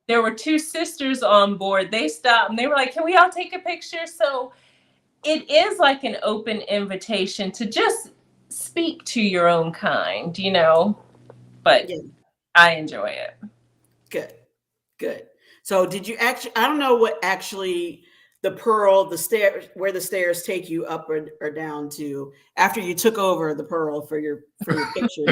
There were two sisters on board. They stopped and they were like, can we all take a picture? So it is like an open invitation to just speak to your own kind, but yeah. I enjoy it. Good. So did you actually, I don't know what actually the Pearl, the stairs, where the stairs take you up or down to after you took over the Pearl for your picture.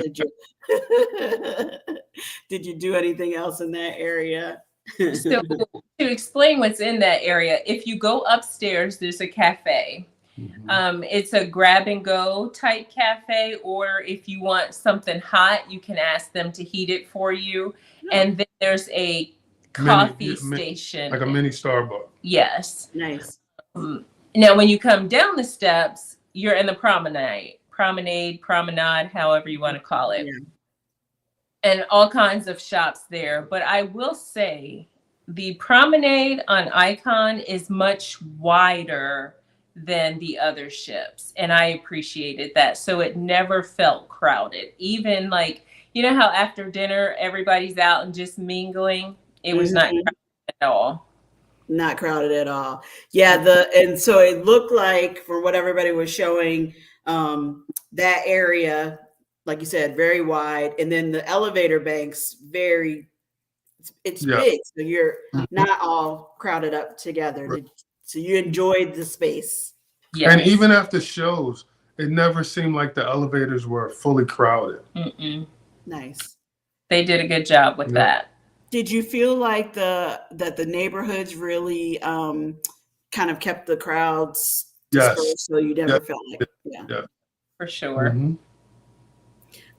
Did you do anything else in that area? So to explain what's in that area, if you go upstairs, there's a cafe. It's a grab and go type cafe, or if you want something hot, you can ask them to heat it for you. And then there's a coffee station. Like a mini Starbucks. Yes. Nice. Now, when you come down the steps, you're in the promenade, however you want to call it. Yeah. And all kinds of shops there. But I will say the promenade on Icon is much wider than the other ships. And I appreciated that. So it never felt crowded. Even like, you know how after dinner, everybody's out and just mingling? It was not crowded at all. Not crowded at all. Yeah, and so it looked like, from what everybody was showing, that area, like you said, very wide, and then the elevator banks it's big, so you're not all crowded up together. Right. So you enjoyed the space. Yes. And even after shows, it never seemed like the elevators were fully crowded. Nice. They did a good job with that. Did you feel like that the neighborhoods really kind of kept the crowds dispersed, so you never felt like For sure.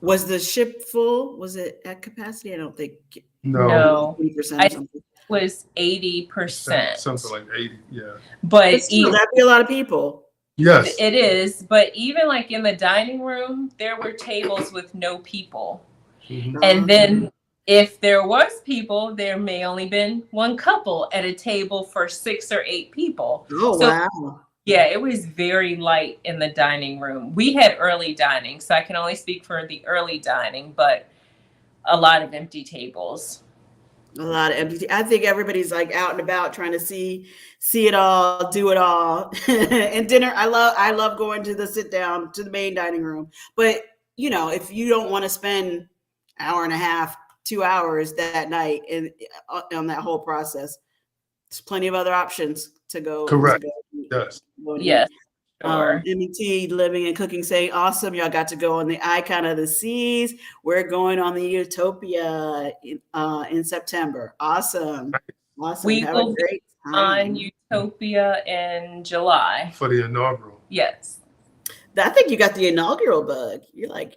Was the ship full? Was it at capacity? I don't think. No. 80% or something. It was 80%. Something like 80, yeah. But still, that'd be a lot of people. Yes. It is. But even like in the dining room, there were tables with no people. And then if there was people, there may only been one couple at a table for 6 or 8 people. Oh, so, wow. Yeah, it was very light in the dining room. We had early dining, so I can only speak for the early dining, but a lot of empty tables. A lot of empty. I think everybody's like out and about trying to see it all, do it all. And dinner, I love going to the sit down to the main dining room. But you know, if you don't want to spend an hour and a half, 2 hours that night on that whole process, there's plenty of other options to go. Correct. Yes. Yes. Sure. MET Living and Cooking saying, awesome. Y'all got to go on the Icon of the Seas. We're going on the Utopia in September. Awesome. We will be on Utopia in July. For the inaugural. Yes. I think you got the inaugural bug. You're like...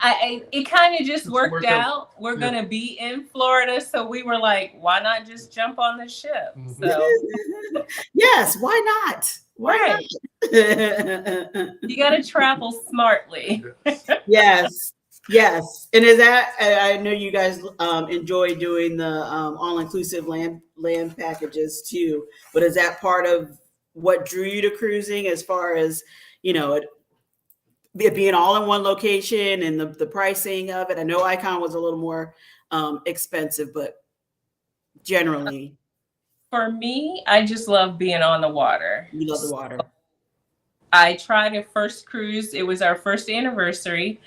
it kind of just worked out. We're going to be in Florida. So we were like, why not just jump on the ship? So yes, why not? Right. You got to travel smartly. Yes. And is that, I know you guys enjoy doing the all-inclusive land packages too, but is that part of what drew you to cruising, as far as, you know, it being all in one location and the pricing of it? I know Icon was a little more expensive, but generally. For me, I just love being on the water. You love the water. I tried a first cruise. It was our first anniversary,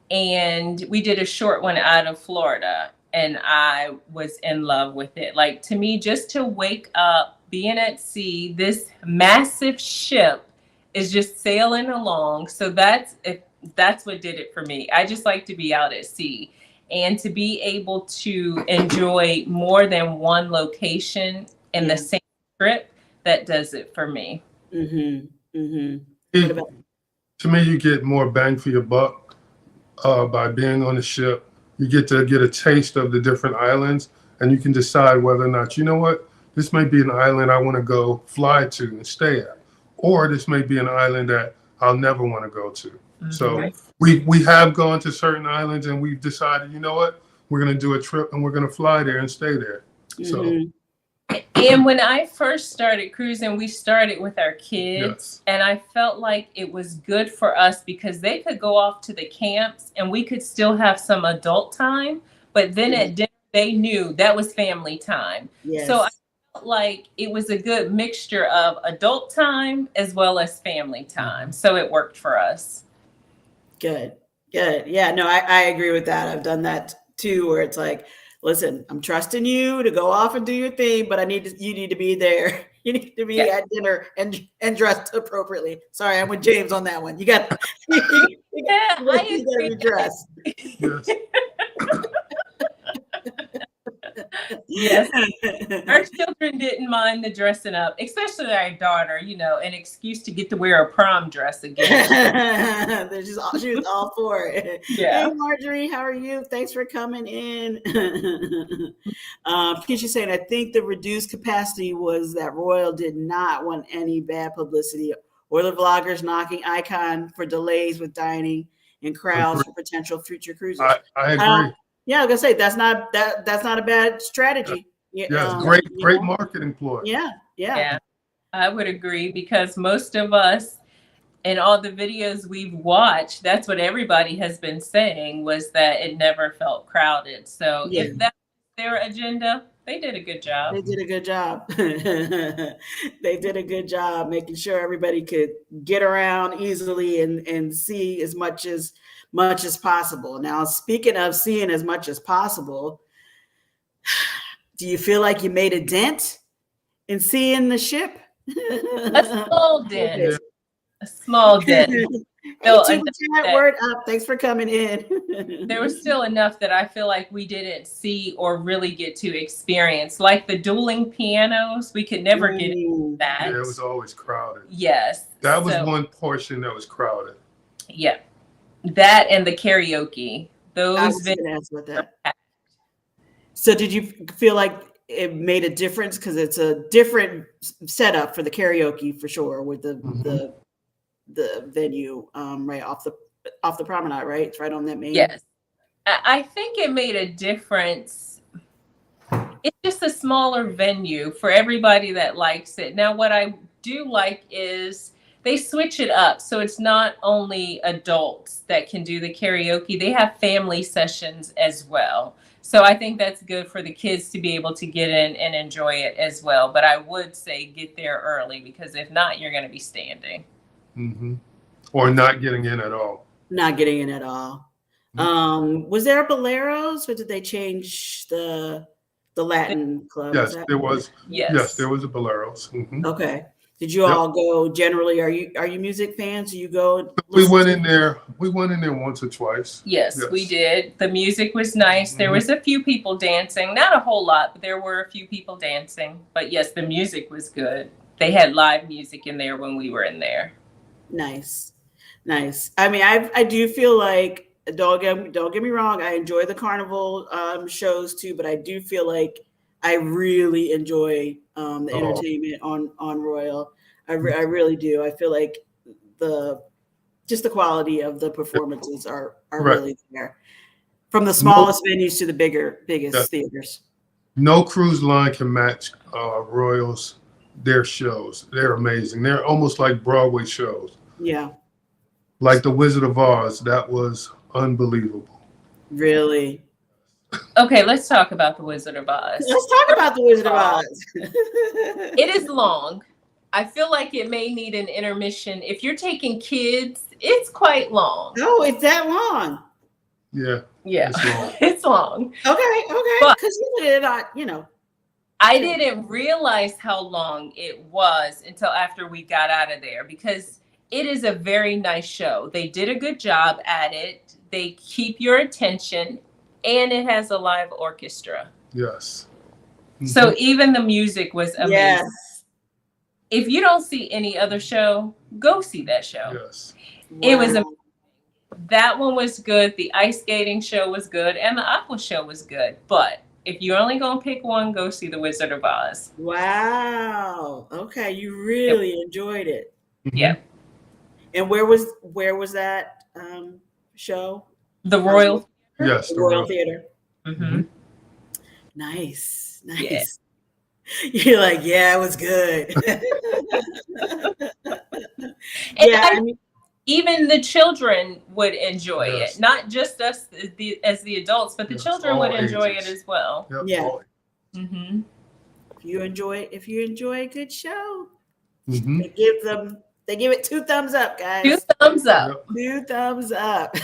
and we did a short one out of Florida, and I was in love with it. Like, to me, just to wake up, being at sea, this massive ship is just sailing along. So that's what did it for me. I just like to be out at sea, and to be able to enjoy more than one location in the same trip, that does it for me. To me, you get more bang for your buck by being on the ship. You get to get a taste of the different islands, and you can decide whether or not, you know what, this may be an island I want to go fly to and stay at, or this may be an island that I'll never want to go to. So we have gone to certain islands, and we've decided, you know what, we're going to do a trip and we're going to fly there and stay there. So. And when I first started cruising, we started with our kids, and I felt like it was good for us because they could go off to the camps and we could still have some adult time. But then at dinner, they knew that was family time. Yes. So I felt like it was a good mixture of adult time as well as family time. So it worked for us. Good. Yeah, no, I agree with that. I've done that too, where it's like, listen, I'm trusting you to go off and do your thing, but you need to be there. You need to be at dinner and dressed appropriately. Sorry, I'm with James on that one. You got to be dressed. Yes. Our children didn't mind the dressing up, especially our daughter, an excuse to get to wear a prom dress again. She was all for it. Yeah. Hey, Marjorie, how are you? Thanks for coming in. Keisha saying, I think the reduced capacity was that Royal did not want any bad publicity or the vloggers knocking Icon for delays with dining and crowds for potential future cruisers. I agree. Yeah, I was gonna say that's not a bad strategy. Yes, great marketing ploy. Yeah. I would agree, because most of us in all the videos we've watched, that's what everybody has been saying, was that it never felt crowded. So if that's their agenda, they did a good job. They did a good job. They did a good job making sure everybody could get around easily and see as much as possible. Now, speaking of seeing as much as possible, do you feel like you made a dent in seeing the ship? A small dent. A small dent. Word up. Thanks for coming in. There was still enough that I feel like we didn't see or really get to experience. Like the dueling pianos, we could never get into that. Yeah, it was always crowded. Yes. That was one portion that was crowded. Yeah. That and the karaoke. Those videos with that. So did you feel like it made a difference? Because it's a different setup for the karaoke for sure, with the venue right off the promenade, right? It's right on that main. Yes. I think it made a difference. It's just a smaller venue for everybody that likes it. Now, what I do like is they switch it up. So it's not only adults that can do the karaoke, they have family sessions as well. So I think that's good for the kids to be able to get in and enjoy it as well. But I would say get there early, because if not, you're going to be standing. Mm-hmm. Or not getting in at all. Not getting in at all. Mm-hmm. Was there a Boleros, or did they change the Latin club? Yes, there was. Yes. Yes, there was a Boleros. Mm-hmm. Okay. Did you all go generally? Are you music fans? Do you go? We went in there once or twice. Yes, we did. The music was nice. There was a few people dancing, not a whole lot, but there were a few people dancing. But yes, the music was good. They had live music in there when we were in there. Nice. I mean, I do feel like, don't get me wrong, I enjoy the carnival shows too, but I do feel like I really enjoy the entertainment on Royal. I really do. I feel like the quality of the performances are really there, from the smallest venues to the biggest theaters. No cruise line can match Royal's. Their shows, they're amazing. They're almost like Broadway shows. Yeah. Like the Wizard of Oz, that was unbelievable. Really? Okay, let's talk about the Wizard of Oz. Let's talk about the Wizard of Oz. It is long. I feel like it may need an intermission. If you're taking kids, it's quite long. Oh, it's that long. Yeah. It's long. It's long. Okay. Because they're not, I didn't realize how long it was until after we got out of there, because it is a very nice show. They did a good job at it. They keep your attention, and it has a live orchestra. Yes. Mm-hmm. So even the music was amazing. Yes. If you don't see any other show, go see that show. Yes. It was amazing. That one was good. The ice skating show was good, and the aqua show was good. But if you're only going to pick one, go see The Wizard of Oz. Wow. Okay. You really enjoyed it. Yeah. And where was that show? The Royal. Yes. The Royal Theater. Mm-hmm. Nice. Yeah. You're like, yeah, it was good. And even the children would enjoy it, not just us as the adults, but the children would enjoy it as well. Yep. Yeah. Mm-hmm. If you enjoy a good show, mm-hmm. they give it 2 thumbs up, guys. 2 thumbs up. 2 thumbs up.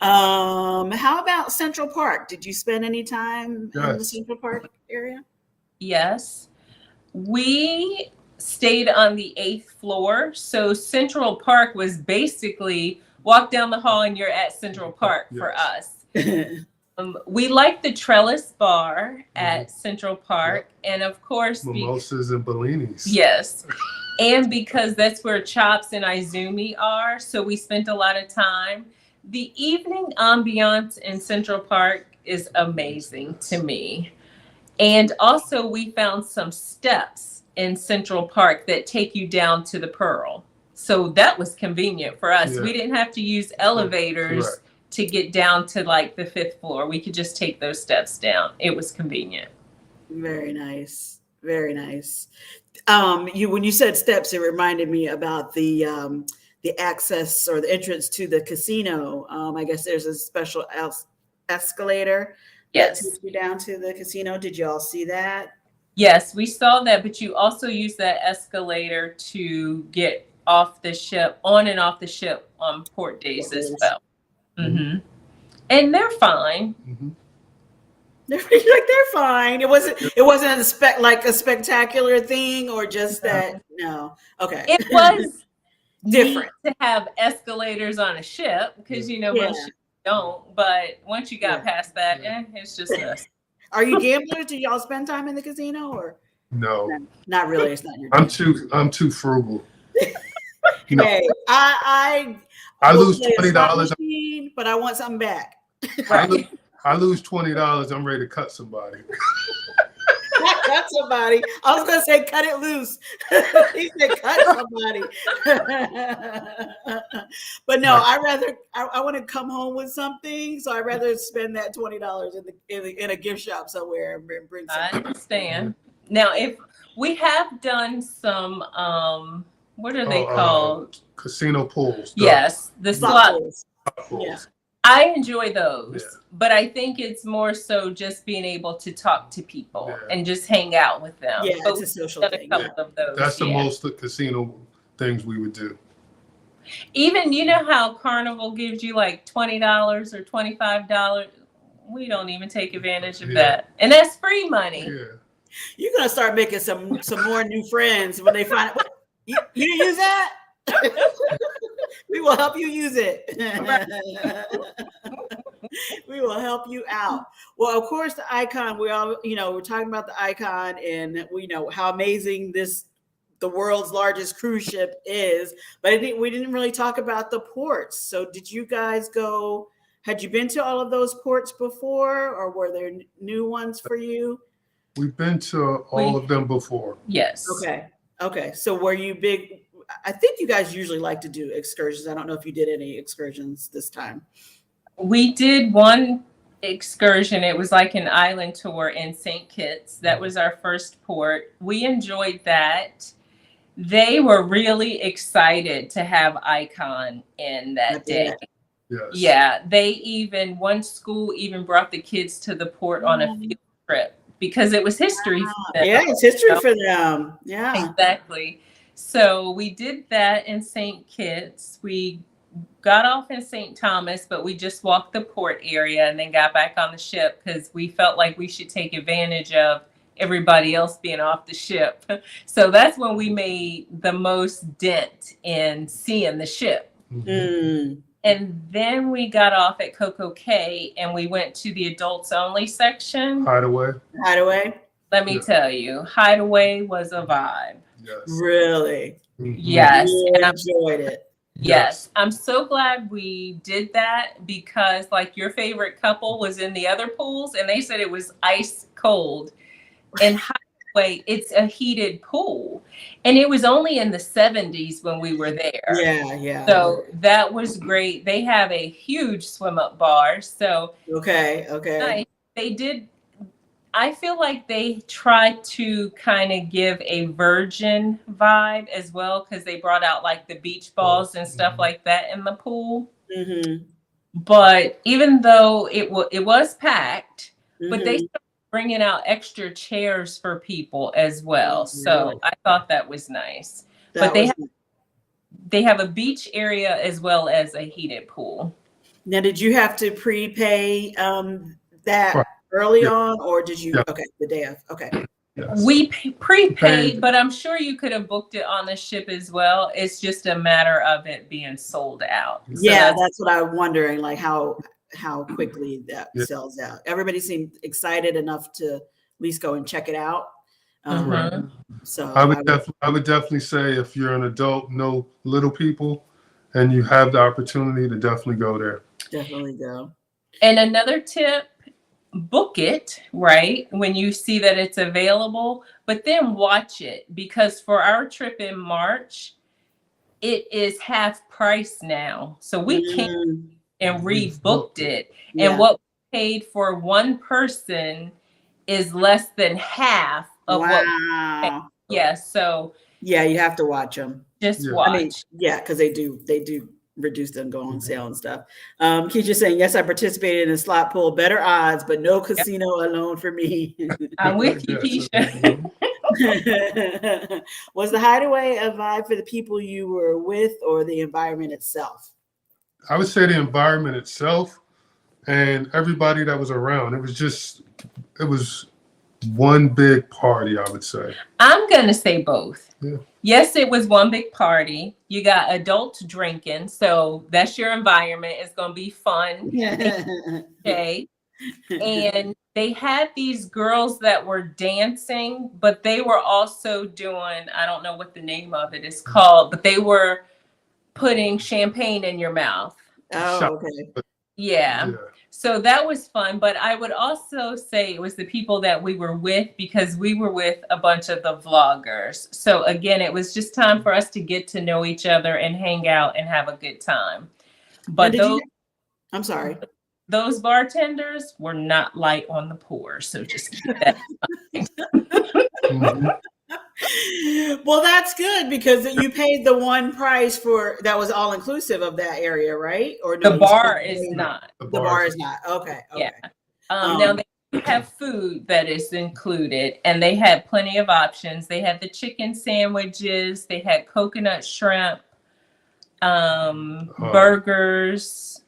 How about Central Park? Did you spend any time in the Central Park area? Yes. We stayed on the 8th floor. So Central Park was basically walk down the hall and you're at Central Park for us. We like the Trellis Bar at Central Park, and of course, Mimosas and Bellinis. yes, and because that's where Chops and Izumi are, so we spent a lot of time. The evening ambiance in Central Park is amazing to me, and also we found some steps in Central Park that take you down to the Pearl, so that was convenient for us. Yeah. We didn't have to use elevators. Correct. To get down to like the 5th floor. We could just take those steps down. It was convenient. Very nice. Very nice. When you said steps, it reminded me about the access or the entrance to the casino. I guess there's a special escalator that Yes. takes you down to the casino. Did you all see that? Yes, we saw that, but you also use that escalator to get off the ship, on and off the ship on port days as well. Mm-hmm. And they're fine. Mm-hmm. They're fine. It wasn't a spectacular thing, or just that. No. Okay. It was different to have escalators on a ship because most ships don't. But once you got past that, it's just us. Are you gamblers? Do y'all spend time in the casino or? No, not really. It's not your. I'm too frugal. Hey, I lose $20, but I want something back. I lose $20. I'm ready to cut somebody. Cut somebody. I was gonna say cut it loose. He said cut somebody. But no, I want to come home with something, so I'd rather spend that $20 in a gift shop somewhere and bring something. I understand. Now, if we have done some, what are they called? Casino pools. Yes, the slot pools. Yeah. I enjoy those, but I think it's more so just being able to talk to people and just hang out with them. Yeah, but it's a social thing. Of those, that's the most casino things we would do. Even, how Carnival gives you like $20 or $25. We don't even take advantage of that. And that's free money. Yeah. You're going to start making some more new friends when they find out. You didn't use that? We will help you use it. We will help you out. Well, of course, the Icon, we're talking about the Icon, and we know how amazing the world's largest cruise ship is, but I think we didn't really talk about the ports. So did you guys go, had you been to all of those ports before, or were there new ones for you? We've been to all of them before. Yes. Okay. So were you big? I think you guys usually like to do excursions. I don't know if you did any excursions this time. We did one excursion. It was like an island tour in St. Kitts. That was our first port. We enjoyed that. They were really excited to have Icon in that day. Yes. Yeah, one school even brought the kids to the port on a field trip because it was history for them. Yeah, it's history for them. Yeah. Exactly. So we did that in St. Kitts. We got off in St. Thomas, but we just walked the port area and then got back on the ship because we felt like we should take advantage of everybody else being off the ship. So that's when we made the most dent in seeing the ship. Mm. And then we got off at Coco Cay and we went to the adults only section. Hideaway. Let me tell you, Hideaway was a vibe. Yes. Really? Mm-hmm. Yes. And I enjoyed it. Yes. I'm so glad we did that because like your favorite couple was in the other pools and they said it was ice cold. And Hideaway, it's a heated pool. And it was only in the 70s when we were there. Yeah. So that was great. They have a huge swim up bar. So okay. They did. I feel like they tried to kind of give a virgin vibe as well because they brought out like the beach balls and stuff like that in the pool. Mm-hmm. But even though it was packed, but they Mm-hmm. started bringing out extra chairs for people as well. So I thought that was nice. But they have a beach area as well as a heated pool. Now, did you have to prepay that early on, or did you? Yeah. Okay, the day of. Okay. Yes. We prepaid, but I'm sure you could have booked it on the ship as well. It's just a matter of it being sold out. So Yeah, that's what I'm wondering. Like, how how quickly that Yeah. sells out. Everybody seemed excited enough to at least go and check it out. Mhm. So I would definitely say if you're an adult, no little people, and you have the opportunity to definitely go there. definitely go. And another tip, book it, right? When you see that it's available, but then watch it, because for our trip in March, it is half price now. So we came Mm, and rebooked it. yeah. And what we paid for one person is less than half of what, Wow. yeah. So Yeah, you have to watch them. just Yeah. watch. I mean, yeah, because they do reduce them, go on sale and stuff. Keisha saying, yes, I participated in a slot pool, better odds, but no casino alone for me. I'm with you, Yes. Keisha. Was the hideaway a vibe for the people you were with or the environment itself? I would say the environment itself and everybody that was around. It was one big party, I would say. I'm going to say both. Yeah. Yes, it was one big party. You got adults drinking. So that's your environment. It's going to be fun. Okay. And they had these girls that were dancing, but they were also doing, I don't know what the name of it is called, but they were putting champagne in your mouth. Oh, okay. Yeah. So that was fun. But I would also say it was the people that we were with, because we were with a bunch of the vloggers. So again, it was just time for us to get to know each other and hang out and have a good time. But I'm sorry. Those bartenders were not light on the pour. So just keep that in mind. Well, that's good, because you paid the one price for that was all inclusive of that area, right? Or no, The bar is not. The bar is not. Okay. Yeah. Now they have food that is included, and they had plenty of options. They had the chicken sandwiches, they had coconut shrimp, burgers,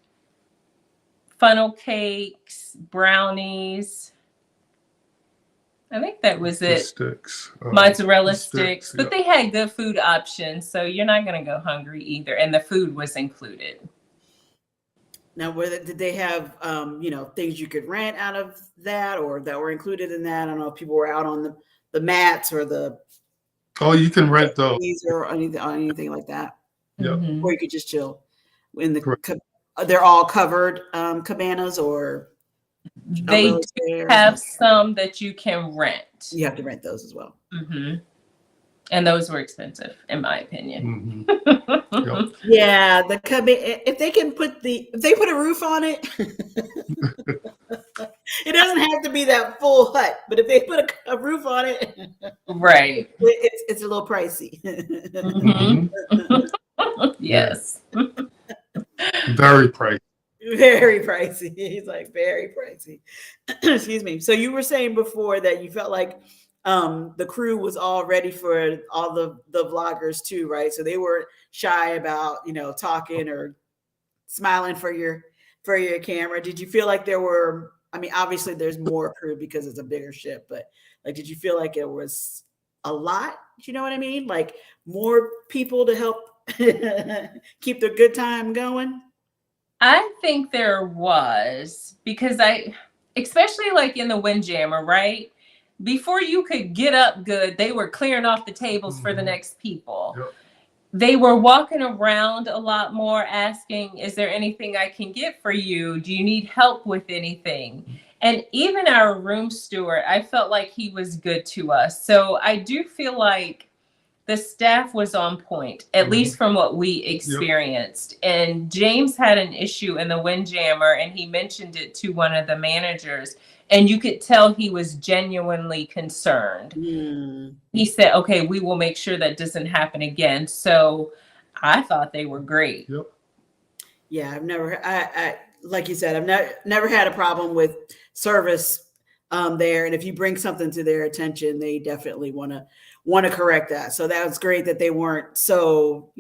funnel cakes, brownies. I think that was it. Sticks. Mozzarella sticks. But yeah. they had good food options, so you're not going to go hungry either. And the food was included. Now, did they have things you could rent out of that, or that were included in that? I don't know if people were out on the mats or the you can rent those or anything like that. Yeah. Mhm. Or you could just chill in the. They're all covered cabanas, or They do have some that you can rent. You have to rent those as well. Mm-hmm. And those were expensive, in my opinion. Mm-hmm. Yep. Yeah, if they put a roof on it, it doesn't have to be that full hut. But if they put a roof on it, Right. it's a little pricey. Mm-hmm. Yes. Very pricey. Very pricey. He's like, very pricey. Excuse me. So you were saying before that you felt like the crew was all ready for all the vloggers too, right? So they weren't shy about talking or smiling for your camera. Did you feel like there were? I mean, obviously there's more crew because it's a bigger ship, but like, did you feel like it was a lot? You know what I mean? Like more people to help keep the good time going? I think there was, because especially like in the Windjammer, right? Before you could get up good, they were clearing off the tables for the next people. Yep. They were walking around a lot more asking, is there anything I can get for you? Do you need help with anything? And even our room steward, I felt like he was good to us. So I do feel like the staff was on point, at least from what we experienced. Yep. And James had an issue in the Windjammer, and he mentioned it to one of the managers, and you could tell he was genuinely concerned. He said, okay, we will make sure that doesn't happen again. So I thought they were great. Yep. Yeah, I've never, I like you said, I've never had a problem with service there. And if you bring something to their attention, they definitely want to correct that. So that was great that they weren't so,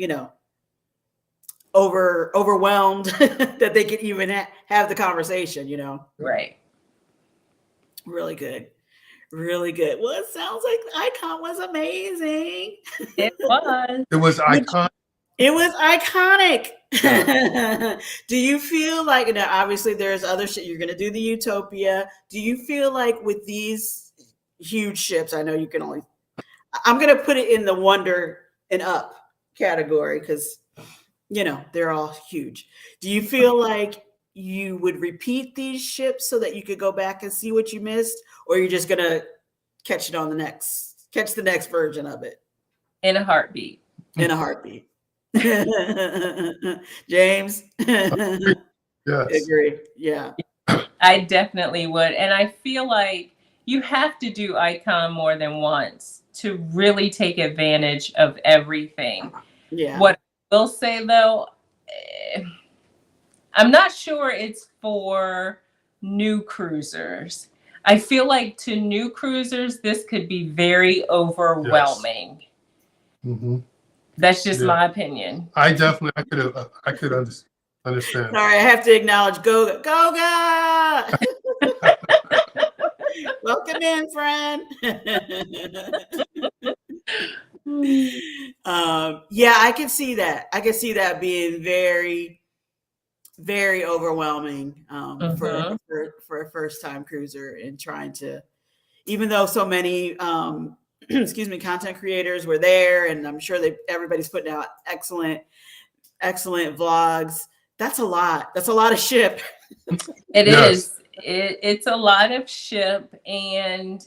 overwhelmed that they could even have the conversation, Right. Really good. Really good. Well, it sounds like Icon was amazing. It was. It was iconic. It was iconic. Do you feel like, now obviously there's other shit, you're going to do the Utopia. Do you feel like with these huge ships, I know you can only, I'm going to put it in the Wonder and Up category because, you know, they're all huge. Do you feel like you would repeat these ships so that you could go back and see what you missed, or you're just going to catch the next version of it? In a heartbeat. In a heartbeat. James? Yes. Agree. Yeah. I definitely would. And I feel like you have to do Icon more than once to really take advantage of everything. Yeah. What I will say though, I'm not sure it's for new cruisers. I feel like to new cruisers, this could be very overwhelming. Yes. Mm-hmm. That's just my opinion. I could understand. Sorry, I have to acknowledge Goga. Goga! Welcome in, friend. Yeah, I can see that. I can see that being very, very overwhelming for a first-time cruiser, and trying to, even though so many excuse me, content creators were there, and I'm sure everybody's putting out excellent vlogs. That's a lot. That's a lot of ship. It is. It's a lot of ship, and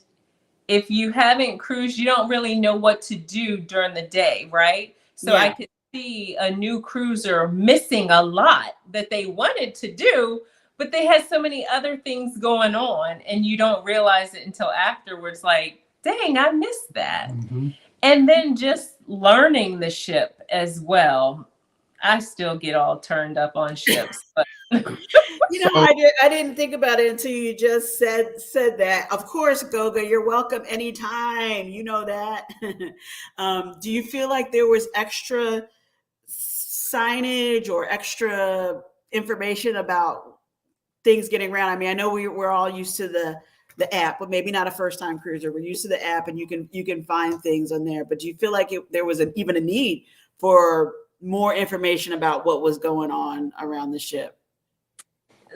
if you haven't cruised, you don't really know what to do during the day, right? So I could see a new cruiser missing a lot that they wanted to do, but they had so many other things going on, and you don't realize it until afterwards, like, dang, I missed that. Mm-hmm. And then just learning the ship as well. I still get all turned up on ships. But you know, I didn't think about it until you just said that. Of course, Goga, you're welcome anytime. You know that. Do you feel like there was extra signage or extra information about things getting around? I mean, I know we're all used to the app, but maybe not a first-time cruiser. We're used to the app, and you can find things on there. But do you feel like there was even a need for more information about what was going on around the ship?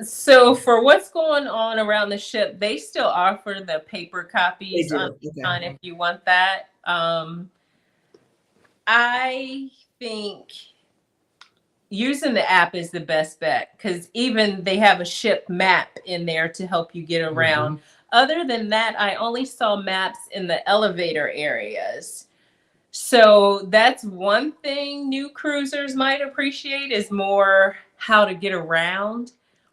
So for what's going on around the ship, they still offer the paper copies on if you want that. I think using the app is the best bet, because even they have a ship map in there to help you get around. Mm-hmm. Other than that, I only saw maps in the elevator areas. So that's one thing new cruisers might appreciate, is more how to get around.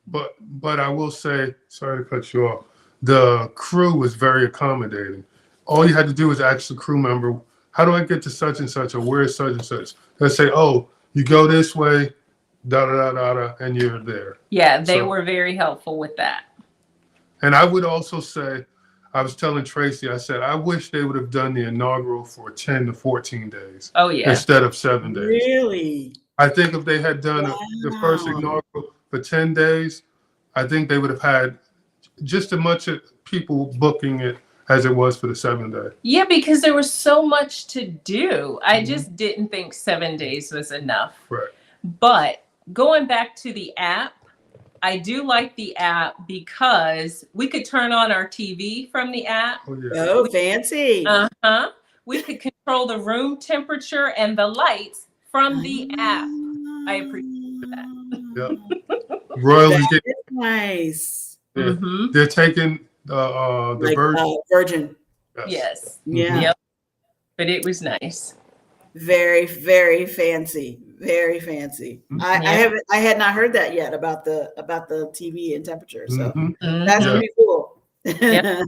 But I will say, sorry to cut you off, the crew was very accommodating. All you had to do was ask the crew member, how do I get to such and such, or where is such and such? They'll say, oh, you go this way, da-da-da-da-da, and you're there. Yeah, they were very helpful with that. And I would also say, I was telling Tracy, I said, I wish they would have done the inaugural for 10 to 14 days. Oh, yeah. Instead of 7 days. Really? I think if they had done the first inaugural for 10 days, I think they would have had just as much people booking it as it was for the 7 day. Yeah, because there was so much to do. I just didn't think 7 days was enough. Right. But going back to the app, I do like the app because we could turn on our TV from the app. Oh, yeah. Oh, fancy. We could control the room temperature and the lights from the app. I appreciate that. Yeah. Royal is nice. They're taking the Virgin. Yes. Yeah. Yep. But it was nice. Very, very fancy. Very fancy. I had not heard that yet about the TV and temperature. So that's pretty cool. Yep.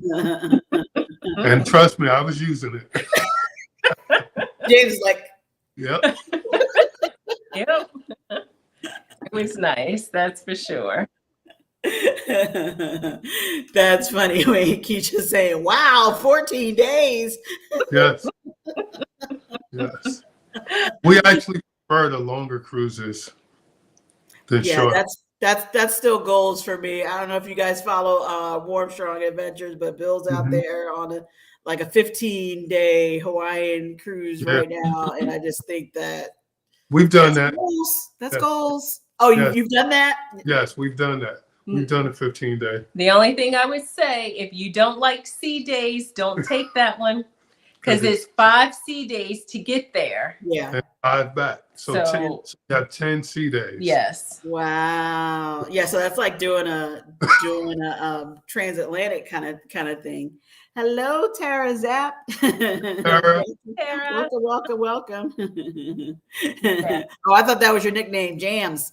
And trust me, I was using it. James is like, yep. Yep. It was nice, that's for sure. That's funny when he keeps just saying, wow, 14 days. Yes. Yes. We actually prefer the longer cruises than short. That's still goals for me. I don't know if you guys follow Warm Strong Adventures, but Bill's out there on a 15-day Hawaiian cruise right now, and I just think that We've done That's that. goals. That's Yes. goals. Oh, Yes. you've done that? Yes, we've done that. We've done a 15-day. The only thing I would say, if you don't like sea days, don't take that one because it's 5 sea days to get there. Yeah. And 5 back. So, So- 10, so you have 10 sea days. Yes. Wow. Yeah, so that's like doing a transatlantic kind of thing. Hello, Tara Zapp. Tara. Tara. Welcome. Oh, I thought that was your nickname, Jams.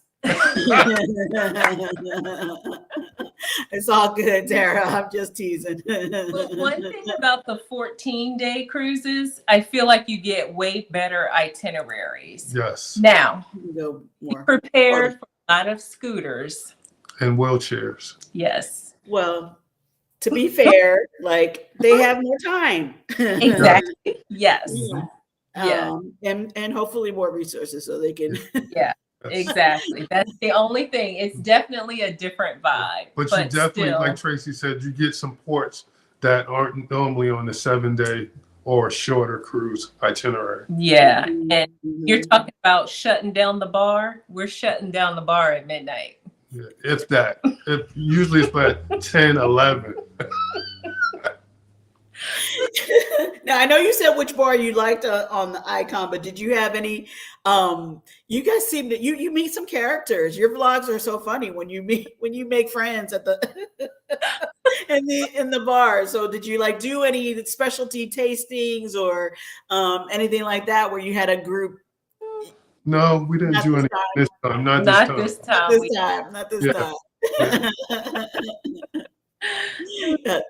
It's all good, Tara. I'm just teasing. Well, one thing about the 14-day cruises, I feel like you get way better itineraries. Yes. Now, Go more. prepared for a lot of scooters. And wheelchairs. Yes. Well, to be fair, like they have more time. Exactly. Yes. Yeah. And hopefully more resources so they can. Yeah. Exactly. That's the only thing. It's definitely a different vibe. But you definitely, still, like Tracy said, you get some ports that aren't normally on the 7-day or shorter cruise itinerary. yeah. And Mhm. you're talking about shutting down the bar. We're shutting down the bar at midnight. Yeah, if that. If usually it's about 10, 11. Now I know you said which bar you liked on the Icon, but did you have any? You guys seem to you meet some characters. Your vlogs are so funny when you make friends at the in the bar. So did you like do any specialty tastings or anything like that where you had a group? No, we didn't Not do this any time. this time. Not Not this this time. time. Not this Yeah. time.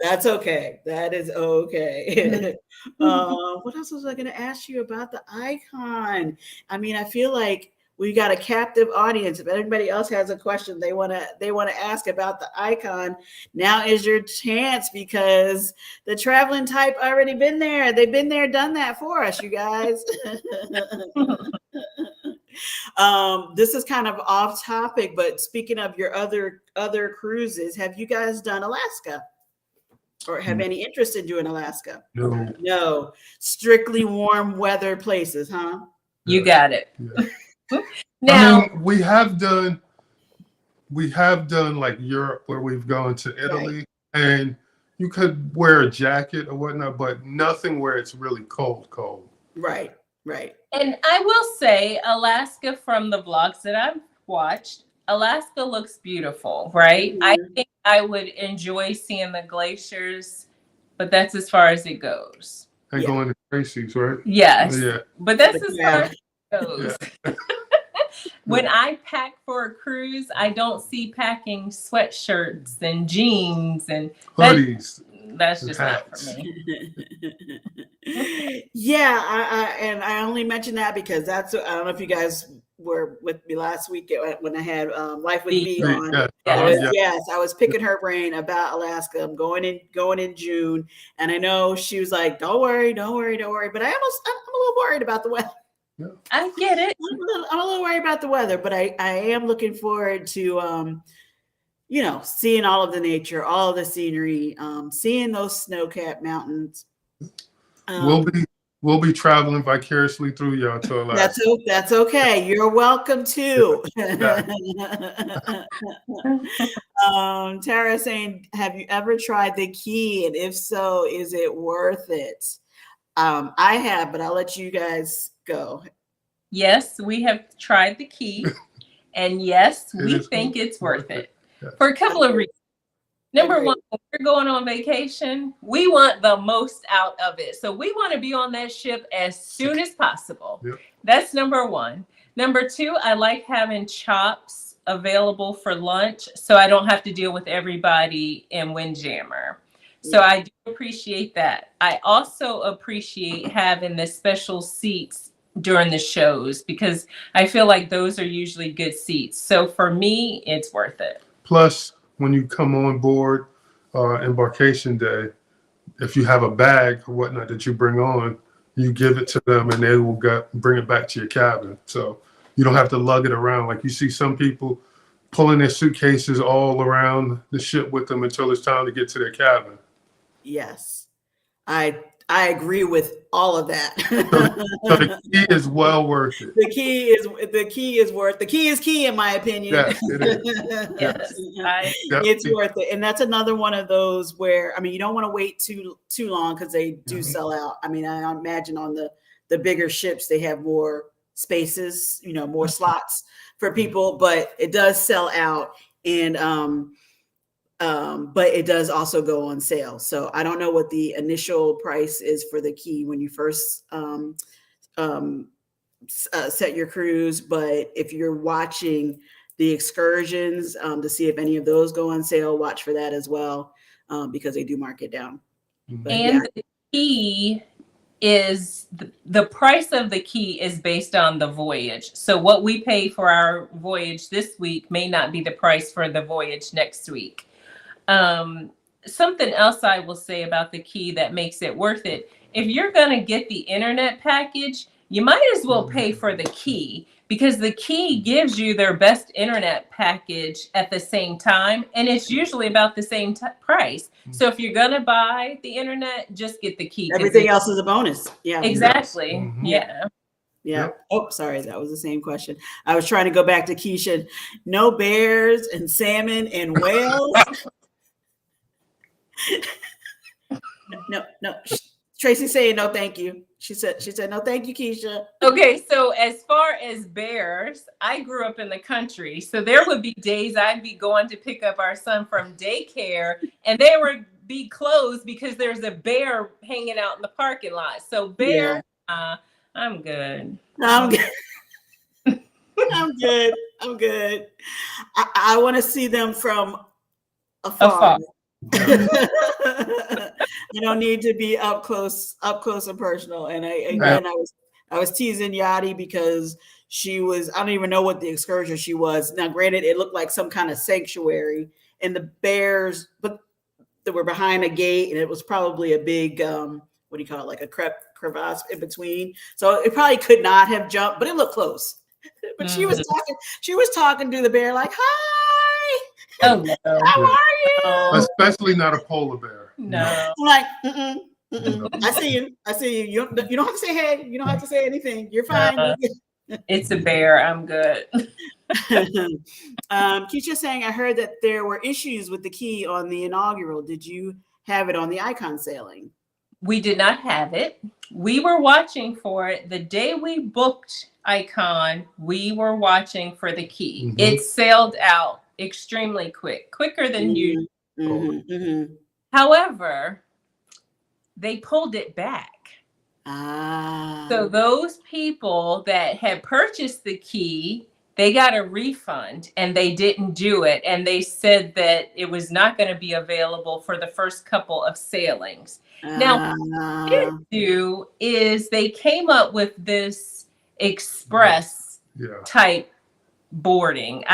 That's okay. That is okay. What else was I going to ask you about the Icon? I mean, I feel like we got a captive audience. If anybody else has a question they want to ask about the Icon, now is your chance because the traveling type already been there. They've been there, done that for us, you guys. This is kind of off topic, but speaking of your other cruises, have you guys done Alaska or have any interest in doing Alaska? No, strictly warm weather places, huh? You got it. Yeah. Now, I mean, we have done like Europe where we've gone to Italy and you could wear a jacket or whatnot, but nothing where it's really cold. Right. and I will say, Alaska, from the vlogs that I've watched, Alaska looks beautiful, right? I think I would enjoy seeing the glaciers, but that's as far as it goes. And going to Tracy's, right? Yes. Yeah. But that's The as far crab. as it goes. When I pack for a cruise, I don't see packing sweatshirts and jeans and Hoodies. that's just not Hats. for me. Yeah, I only mention that because I don't know if you guys were with me last week when I had Life with B on. Yes, I was picking her brain about Alaska. I'm going in June, and I know she was like, "Don't worry." But I'm a little worried about the weather. I get it. I'm a little worried about the weather, but I am looking forward to seeing all of the nature, all of the scenery, seeing those snow-capped mountains. We'll be traveling vicariously through y'all to Alaska. That's okay. You're welcome too. Tara saying, have you ever tried the key? And if so, is it worth it? I have, but I'll let you guys go. Yes, we have tried the key. And yes, we think it's worth it for a couple of reasons. Number one, when we're going on vacation, we want the most out of it. So we want to be on that ship as soon as possible. Yep. That's number one. Number two, I like having chops available for lunch so I don't have to deal with everybody in Windjammer. So I do appreciate that. I also appreciate having the special seats during the shows because I feel like those are usually good seats. So for me, it's worth it. Plus, when you come on board embarkation day, if you have a bag or whatnot that you bring on, you give it to them and they will bring it back to your cabin. So you don't have to lug it around. Like you see some people pulling their suitcases all around the ship with them until it's time to get to their cabin. Yes. I I agree with all of that. So the key is well worth it. The key is key in my opinion. Yes, it is. Yes, It's worth it. And that's another one of those where, I mean, you don't want to wait too long because they do sell out. I mean, I imagine on the bigger ships, they have more spaces, more slots for people, but it does sell out. And, but it does also go on sale. So I don't know what the initial price is for the key when you first set your cruise. But if you're watching the excursions to see if any of those go on sale, watch for that as well, because they do mark it down. But, and the key is the price of the key is based on the voyage. So what we pay for our voyage this week may not be the price for the voyage next week. Something else I will say about the key that makes it worth it. If you're going to get the internet package, you might as well pay for the key, because the key gives you their best internet package at the same time. And it's usually about the same price. So if you're going to buy the internet, just get the key. Everything else is a bonus. Yeah, exactly. Mm-hmm. Yeah. Yep. Oh, sorry. That was the same question. I was trying to go back to Keisha. No bears and salmon and whales. No. Tracy's saying no, thank you. She said no, thank you, Keisha. Okay, so as far as bears, I grew up in the country, so there would be days I'd be going to pick up our son from daycare, and they would be closed because there's a bear hanging out in the parking lot. So bear, I'm good. I'm good. I'm good. I want to see them from afar. You don't need to be up close and personal. And I was teasing Yadi because she was, I don't even know what the excursion she was. Now, granted, it looked like some kind of sanctuary, and the bears, but they were behind a gate, and it was probably a big, what do you call it? Like a crevasse in between. So it probably could not have jumped, but it looked close. But she was talking to the bear like, hi. Oh, no. How are you? Especially not a polar bear. No. I'm like, I see you. You don't have to say hey. You don't have to say anything. You're fine. It's a bear. I'm good. Keisha saying, I heard that there were issues with the key on the inaugural. Did you have it on the Icon sailing? We did not have it. We were watching for it. The day we booked Icon, we were watching for the key. Mm-hmm. It sailed out extremely quicker than usual. Mm-hmm. However, they pulled it back. So those people that had purchased the key, they got a refund, and they didn't do it. And they said that it was not going to be available for the first couple of sailings. Now, what they did do is they came up with this express type boarding.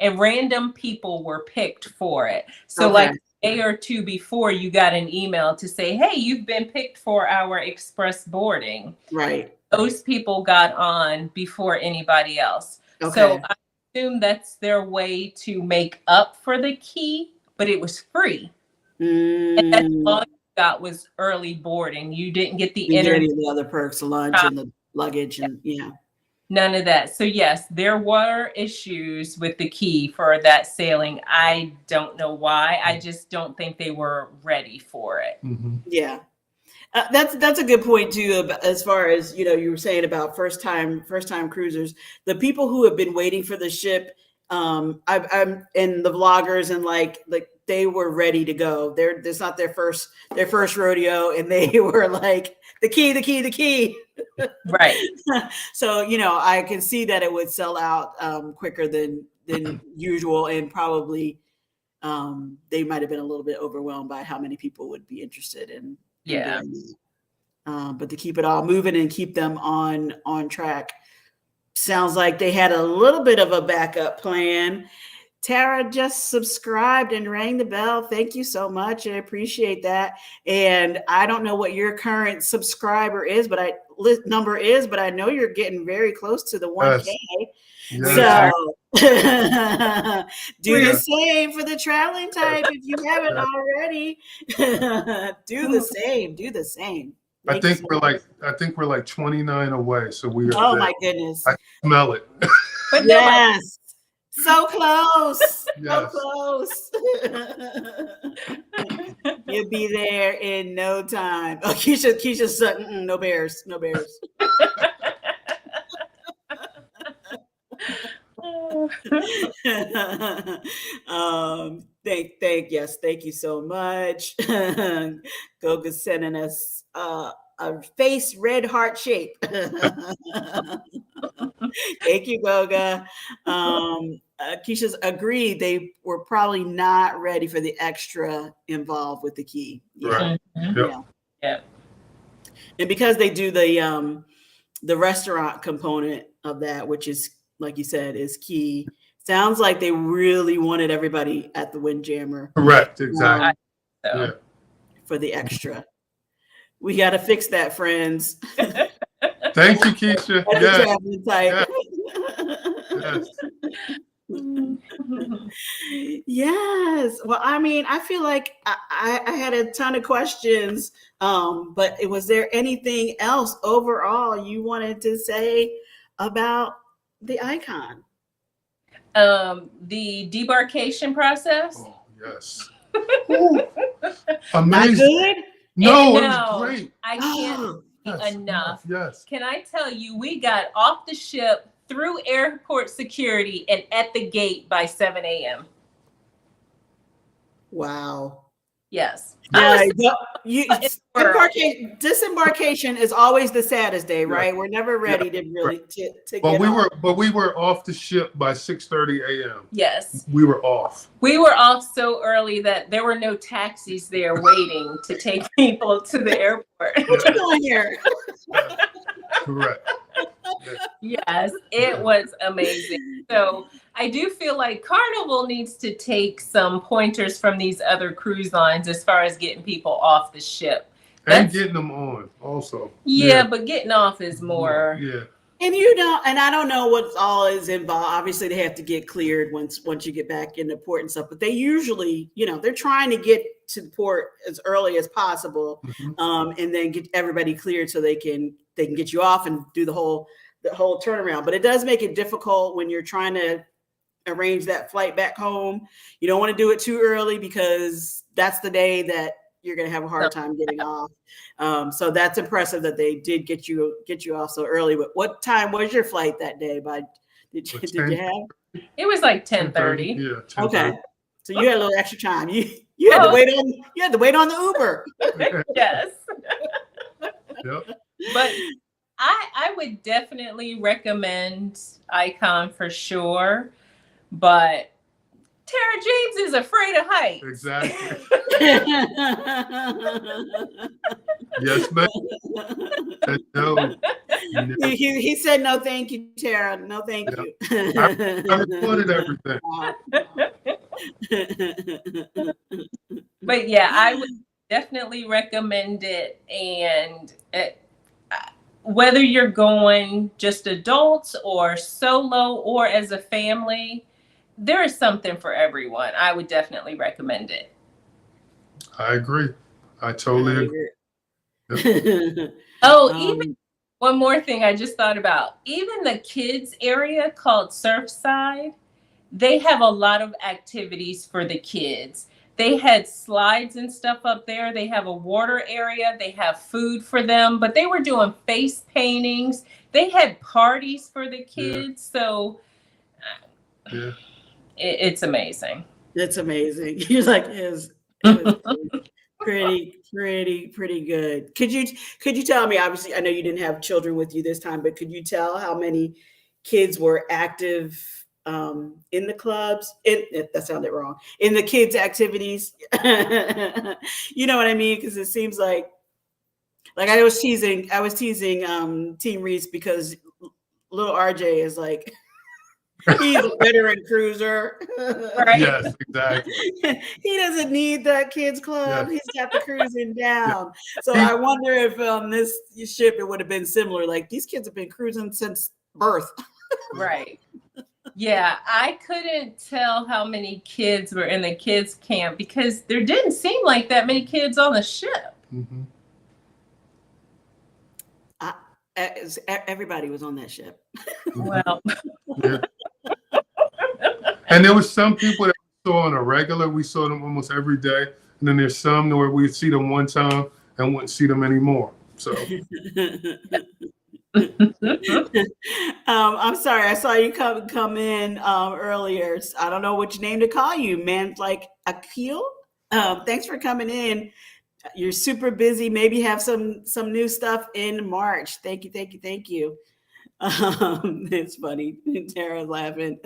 And random people were picked for it. So like a day or two before, you got an email to say, hey, you've been picked for our express boarding. Right. Those people got on before anybody else. Okay. So I assume that's their way to make up for the key, but it was free. And that's all you got was early boarding. You didn't get the the other perks, lunch and the luggage and none of that. So yes, there were issues with the key for that sailing. I don't know why. I just don't think they were ready for it. Mm-hmm. Yeah. That's a good point too, as far as, you were saying about first time cruisers, the people who have been waiting for the ship. I'm and the vloggers and like they were ready to go. It's not their first rodeo, and they were like the key. Right. So, I can see that it would sell out quicker than usual, and probably they might have been a little bit overwhelmed by how many people would be interested in. Yeah. But to keep it all moving and keep them on track, sounds like they had a little bit of a backup plan. Tara just subscribed and rang the bell. Thank you so much. I appreciate that. And I don't know what your current subscriber is, but I know you're getting very close to the 1K. Yes. So do the same for the traveling type if you haven't already. Do the same. I think we're like 29 away, so we are Oh there. my goodness. I smell it. But Yes. So close. So Yes. close. You'll be there in no time. Oh, Keisha's son, no bears. No bears. Thank you so much. Goga's sending us a face red heart shape. Thank you, Goga. Keisha's agreed they were probably not ready for the extra involved with the key. Right. Yep. Yeah. And because they do the restaurant component of that, which is, like you said, is key. Sounds like they really wanted everybody at the Windjammer. Correct. Exactly. So. Yeah. For the extra. We got to fix that, friends. Thank you, Keisha. That's Yes. a traveling type. Yes. Yes. Well, I mean, I feel like I had a ton of questions, but was there anything else overall you wanted to say about the icon? The debarkation process. Oh, yes. Ooh, Not amazing. good? No, it No. was great. I can't Oh, Yes. enough. Yes. Can I tell you, we got off the ship through airport security and at the gate by 7 a.m. wow. Yes. Yeah, It's world. disembarkation is always the saddest day, Yeah. right? We're never ready to really to But get off. we were off the ship by 6:30 a.m. Yes. We were off. We were off so early that there were no taxis there waiting to take people to the airport. What you doing here? Correct. Yes, it was amazing. So I do feel like Carnival needs to take some pointers from these other cruise lines as far as getting people off the ship. And getting them on also. Yeah, but getting off is more. Yeah. And I don't know what all is involved. Obviously, they have to get cleared once you get back into port and stuff. But they usually, they're trying to get to port as early as possible, and then get everybody cleared so they can get you off and do the whole turnaround. But it does make it difficult when you're trying to arrange that flight back home. You don't want to do it too early because that's the day that you're going to have a hard time getting off. So that's impressive that they did get you off so early. But what time was your flight that day? Did you have? It was like 10:30. Yeah. 10:30. Okay, so you had a little extra time. You had to wait on the Uber. Yes. Yep. But I would definitely recommend Icon for sure. But Tara James is afraid of heights. Exactly. Yes, ma'am. No. He said no, thank you, Tara. No, thank you. I recorded everything. But yeah, I would definitely recommend it. And whether you're going just adults or solo or as a family, there is something for everyone. I would definitely recommend it. I agree. I totally agree. Even one more thing I just thought about. Even the kids area called Surfside, they have a lot of activities for the kids. They had slides and stuff up there. They have a water area. They have food for them, but they were doing face paintings. They had parties for the kids. Yeah. So it's amazing. It's amazing. You're like, it was pretty good. Could you tell me, obviously, I know you didn't have children with you this time, but could you tell how many kids were active in the clubs? That sounded wrong. In the kids' activities, you know what I mean? Because it seems like I was teasing Team Reese because little RJ is like, he's a veteran cruiser. Right? Yes, exactly. He doesn't need that kids club. Yes. He's got the cruising down. So I wonder if on this ship it would have been similar. Like, these kids have been cruising since birth. Right. Yeah, I couldn't tell how many kids were in the kids camp because there didn't seem like that many kids on the ship. Mm-hmm. Everybody was on that ship. Well, Yeah. And there was some people that we saw on a regular. We saw them almost every day. And then there's some where we'd see them one time and wouldn't see them anymore. So I'm sorry, I saw you come in earlier. I don't know which name to call you, man. Like Akil. Thanks for coming in. You're super busy. Maybe have some new stuff in March. Thank you, thank you, thank you. It's funny. Tara's laughing.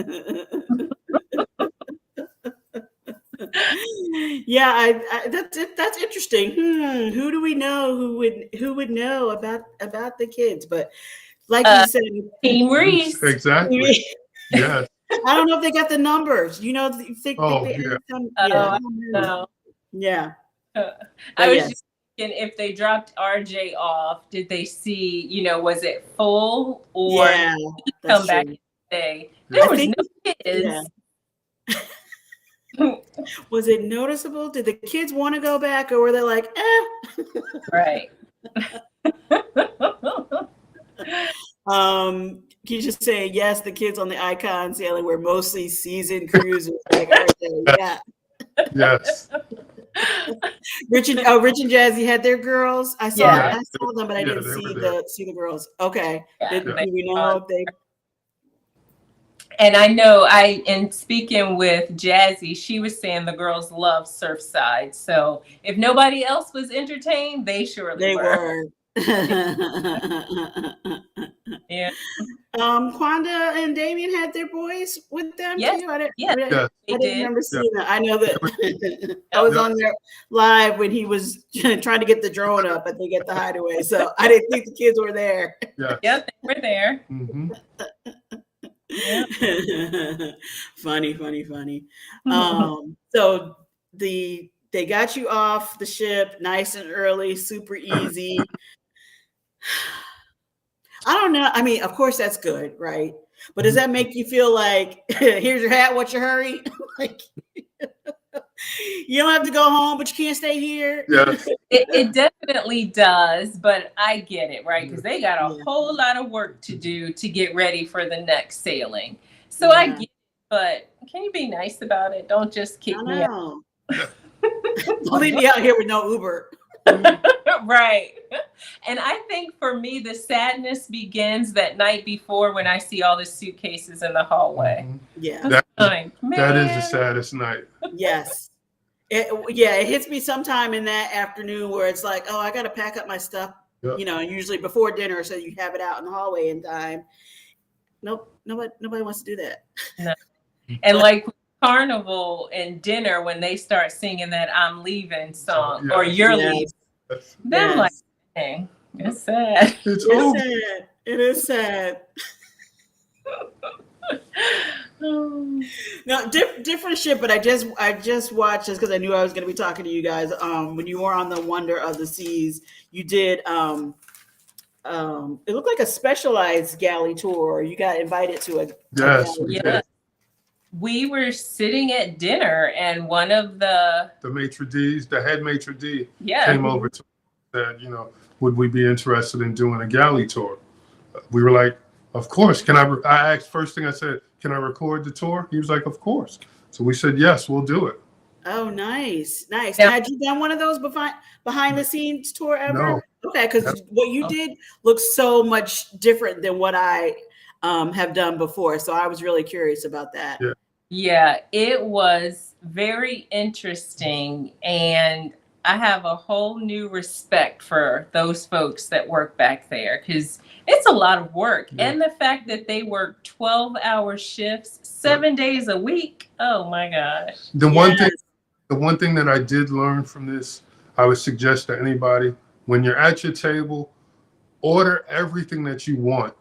Yeah, that's interesting. Who do we know who would know about the kids? But like you said, Team Reese. exactly. Yes. I don't know if they got the numbers. You know, think Oh, they yeah. yeah, No. yeah. I But was yes. just thinking, if they dropped RJ off, did they see, was it full or Yeah, that's come back true. and say, Yeah. there I was think- no kids? Was it noticeable? Did the kids want to go back, or were they like, eh? Right. Can you just say yes? The kids on the Icon sailing were mostly seasoned cruisers. Like RJ, yeah. Yes. Rich and Jazzy had their girls. I saw Yeah. them, but I Yeah, didn't they see were there. the girls. Okay. Yeah, Do they- we know if they? And I know in speaking with Jazzy, she was saying the girls love Surfside. So if nobody else was entertained, they surely They were. were. Yeah. Quanda and Damien had their boys with them Yes, too. I didn't Yeah. They I didn't did. remember seeing that. I know that I was Yeah. on there live when he was trying to get the drone up, I think, at the hideaway. So I didn't think the kids were there. Yeah. Yep, they were there. Hmm. Funny. So they got you off the ship nice and early, super easy. I don't know. I mean, of course that's good, right? But does that make you feel like, here's your hat, what's your hurry? Like, you don't have to go home, but you can't stay here. Yes. It definitely does, but I get it, right? Because they got a Yeah. whole lot of work to do to get ready for the next sailing. So I Yeah. get it, but can you be nice about it? Don't just kick I me out. know. Don't leave me out here with no Uber. Right. And I think for me, the sadness begins that night before when I see all the suitcases in the hallway. Mhm. Yeah. That, Like, that is the man. saddest night. Yes. It hits me sometime in that afternoon where it's like, oh, I got to pack up my stuff, Yep. usually before dinner so you have it out in the hallway in time. Nope. Nobody wants to do that. And like Carnival and dinner, when they start singing that I'm leaving song or you're Yes. leaving, That's- then I'm like, dang, it's sad. It's It's over. sad. It is sad. No, different shit, but I just watched this because I knew I was going to be talking to you guys. When you were on the Wonder of the Seas, you did it looked like a specialized galley tour. You got invited to a Yes, galley we Yeah. tour. did. We were sitting at dinner and one of the, The maitre d's, the head maitre d, yeah, came over to us and said, would we be interested in doing a galley tour? We were like, of course. I asked, first thing I said, can I record the tour? He was like, of course. So we said, yes, we'll do it. Oh, nice. Yeah. Had you done one of those behind the scenes tour ever? No. Okay, because what you did looks so much different than what I have done before. So I was really curious about that. Yeah. Yeah, it was very interesting. And I have a whole new respect for those folks that work back there because it's a lot of work. Yeah. And the fact that they work 12-hour shifts, 7 days a week. Oh my gosh. The Yes. one thing that I did learn from this, I would suggest to anybody, when you're at your table, order everything that you want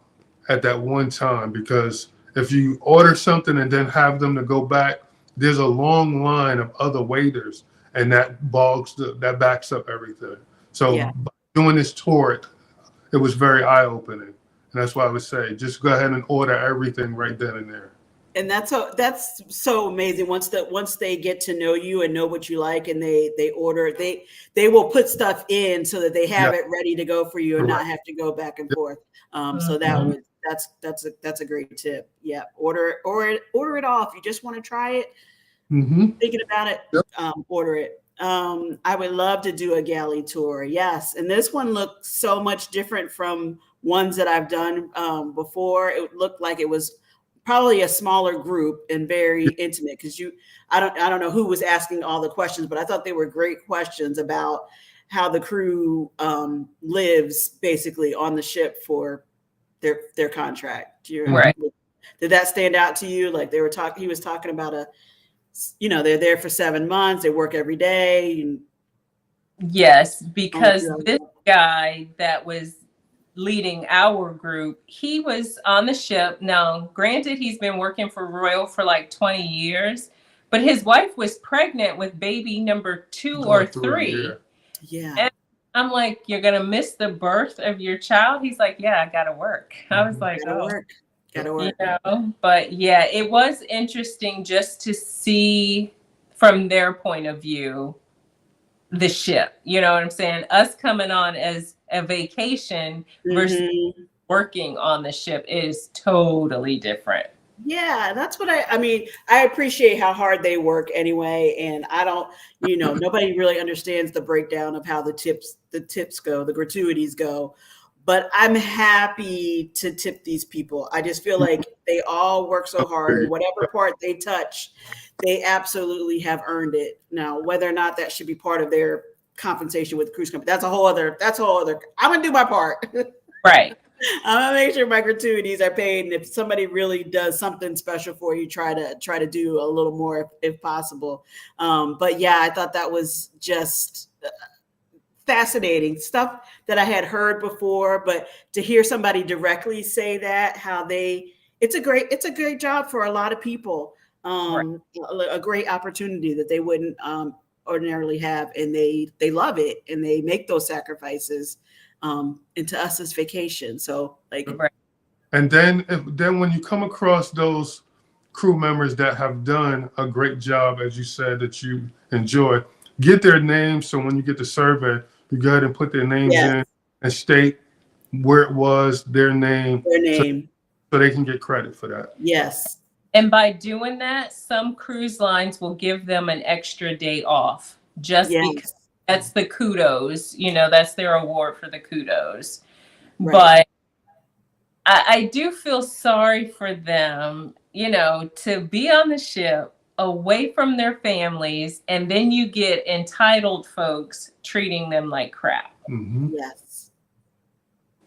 at that one time, because if you order something and then have them to go back, there's a long line of other waiters, and that backs up everything. So Yeah. by doing this tour, it was very eye-opening. And that's why I would say, just go ahead and order everything right then and there. And that's so amazing. Once they get to know you and know what you like, and they order, they will put stuff in so that they have Yeah. it ready to go for you and not Correct. have to go back and Yep. forth. So Mhm. that's a great tip. Yeah, order it all. If you just want to try it, Mm-hmm. thinking about it, Yep. order it. I would love to do a galley tour. Yes, and this one looked so much different from ones that I've done before. It looked like it was probably a smaller group and very intimate, because I don't know who was asking all the questions, but I thought they were great questions about how the crew lives basically on the ship for their contract. Right. Did that stand out to you? Like he was talking about they're there for 7 months, they work every day. And Yes, because this guy that was leading our group, he was on the ship. Now, granted, he's been working for Royal for like 20 years, but his wife was pregnant with baby number 2 or 3. Yeah. And I'm like, you're going to miss the birth of your child? He's like, yeah, I got to work. I was like, Gotta work. But yeah, it was interesting just to see from their point of view the ship. You know what I'm saying? Us coming on as a vacation versus working on the ship is totally different. Yeah, that's what I mean. I appreciate how hard they work anyway. And I don't, nobody really understands the breakdown of how the tips go, the gratuities go. But I'm happy to tip these people. I just feel like they all work so hard, and whatever part they touch, they absolutely have earned it. Now, whether or not that should be part of their compensation with the cruise company, that's a whole other, I'm gonna do my part. Right. I'm gonna make sure my gratuities are paid, and if somebody really does something special for you, try to do a little more if possible. But yeah, I thought that was just fascinating stuff that I had heard before, but to hear somebody directly say that, it's a great job for a lot of people. Right. A great opportunity that they wouldn't ordinarily have, and they love it, and they make those sacrifices. And to us, it's vacation. So like, Right. And then when you come across those crew members that have done a great job, as you said, that you enjoy, get their names. So when you get the survey, you go ahead and put their names in and state where it was, their name, so they can get credit for that. Yes. And by doing that, some cruise lines will give them an extra day off just because that's the kudos, that's their award for the kudos. Right. But I do feel sorry for them, to be on the ship away from their families, and then you get entitled folks treating them like crap. Mm-hmm.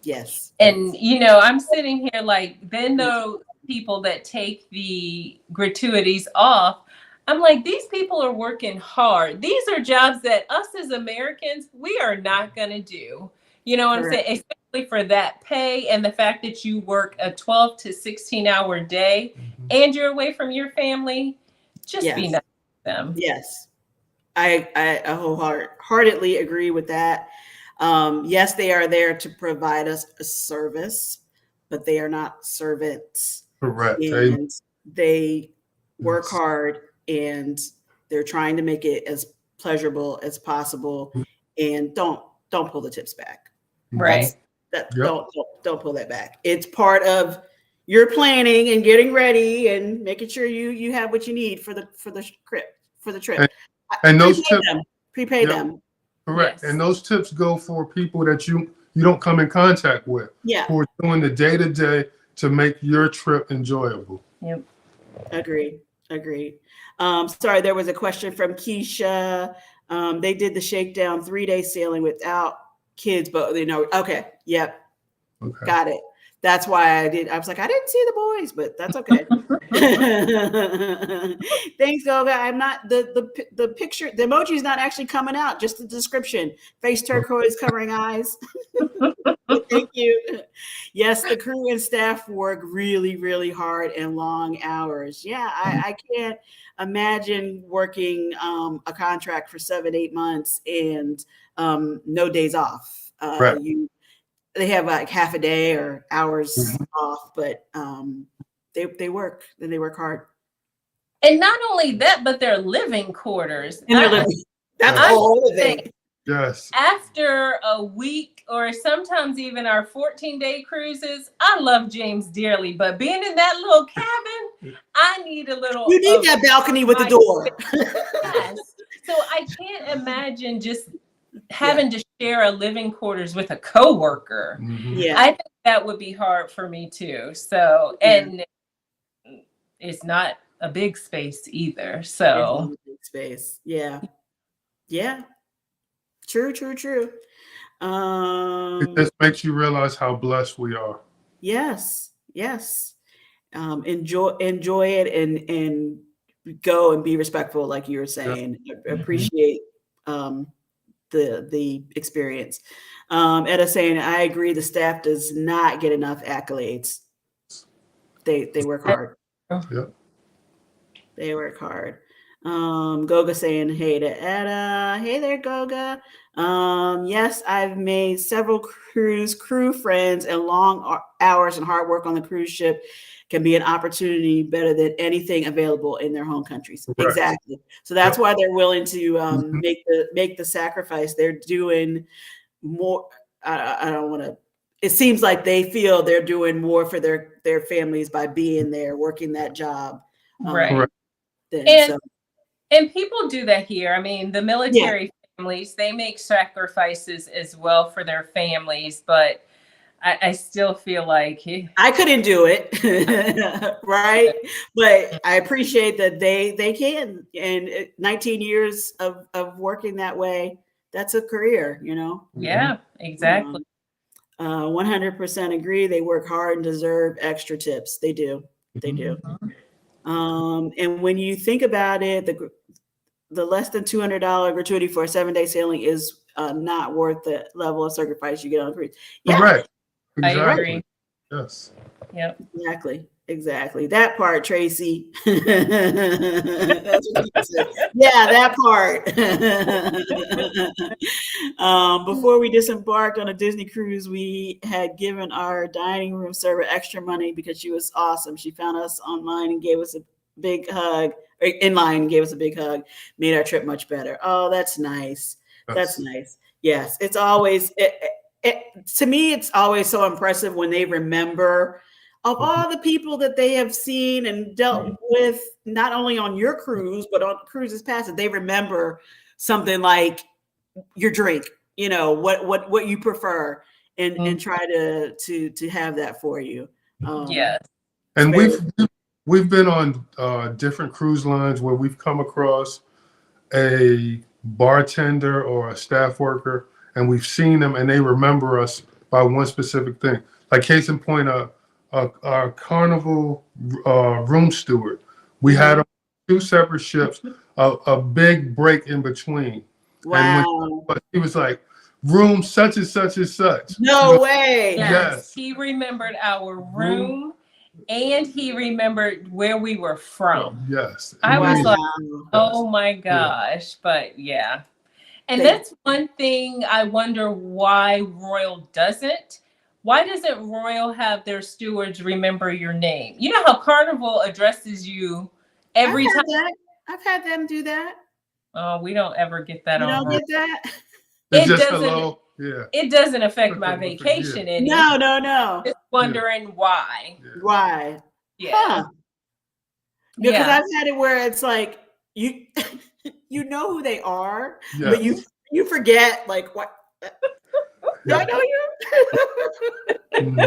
Yes. And, I'm sitting here like, then those people that take the gratuities off, I'm like, these people are working hard. These are jobs that us as Americans, we are not going to do. You know what I'm saying? Especially for that pay and the fact that you work a 12 to 16-hour day and you're away from your family. Just be nice to them. Yes. I wholeheartedly agree with that. Yes, they are there to provide us a service, but they are not servants. Correct. And they work hard, and they're trying to make it as pleasurable as possible. And don't pull the tips back. Right. Don't pull that back. It's part of your planning and getting ready and making sure you have what you need for the trip. And those tips, prepay them. Correct. Yes. And those tips go for people that you don't come in contact with. Yeah. Who are doing the day-to-day to make your trip enjoyable. Yep. Agreed. Sorry, there was a question from Keisha. They did the shakedown 3-day sailing without kids, but okay. Yep. Okay. Got it. That's why I was like, I didn't see the boys, but that's okay. Thanks, Goga. I'm not the picture, the emoji is not actually coming out, just the description. Face turquoise covering eyes. Thank you. Yes, the crew and staff work really, really hard and long hours. Yeah, I can't imagine working a contract for 7-8 months and no days off. They have like half a day or hours off, but they work and they work hard. And not only that, but their living quarters. And they're living. That's a I whole thing. Yes. After a week or sometimes even our 14-day cruises, I love James dearly, but being in that little cabin, I need a little. You need that balcony with the door. Yes. So I can't imagine just having to share a living quarters with a coworker. Mhm. Yeah. I think that would be hard for me too. So, and it's not a big space either. So, Big space. Yeah. Yeah. True. It just makes you realize how blessed we are. Yes. Enjoy it and go and be respectful, like you were saying. Appreciate the experience. Etta saying, I agree. The staff does not get enough accolades. They work hard. Yep. They work hard. Goga saying, hey to Etta. Hey there, Goga. Yes, I've made several crew friends, and long hours and hard work on the cruise ship can be an opportunity better than anything available in their home countries. Right. Exactly. So that's why they're willing to make the sacrifice. They're doing more. I don't want to. It seems like they feel they're doing more for their families by being there, working that job. right. So. And people do that here. I mean, the military families, they make sacrifices as well for their families, but I still feel like I couldn't do it, right? But I appreciate that they can. And 19 years of working that way, that's a career, you know? Yeah, exactly. 100% agree. They work hard and deserve extra tips. They do. They do. And when you think about it, the less than $200 gratuity for a 7-day sailing is not worth the level of sacrifice you get on a cruise. Yeah. Correct. I Exactly. agree. Yes. Yep. Exactly. That part, Tracy. That's what you said. Yeah, that part. Before we disembarked on a Disney cruise, we had given our dining room server extra money because she was awesome. She found us online and gave us a big hug. In line and gave us a big hug. Made our trip much better. Oh, that's nice. That's nice. Yes, it's always. To me, it's always so impressive when they remember of all the people that they have seen and dealt with, not only on your cruise, but on cruises past, they remember something like your drink, you know, what you prefer, and try to have that for you. Yes. And we've been on different cruise lines where we've come across a bartender or a staff worker, and we've seen them and they remember us by one specific thing. Like case in point, our Carnival room steward. We had 2 separate ships, a big break in between. Wow. And he was like, room such and such and such. No way. Yes. He remembered our room and he remembered where we were from. Yes. I was like, Wow. oh my gosh. But yeah. And that's one thing I wonder why Royal doesn't. Why doesn't Royal have their stewards remember your name? You know how Carnival addresses you every time? I've had them do that. Oh, we don't ever get that You on. don't get that? It's It just doesn't. hello. Yeah. It doesn't affect my vacation any. No. Just wondering why. Yeah. Why? Yeah. Huh. Because Yeah. I've had it where it's like you you know who they are, Yeah. but you forget like what. Do I know you? Mhm.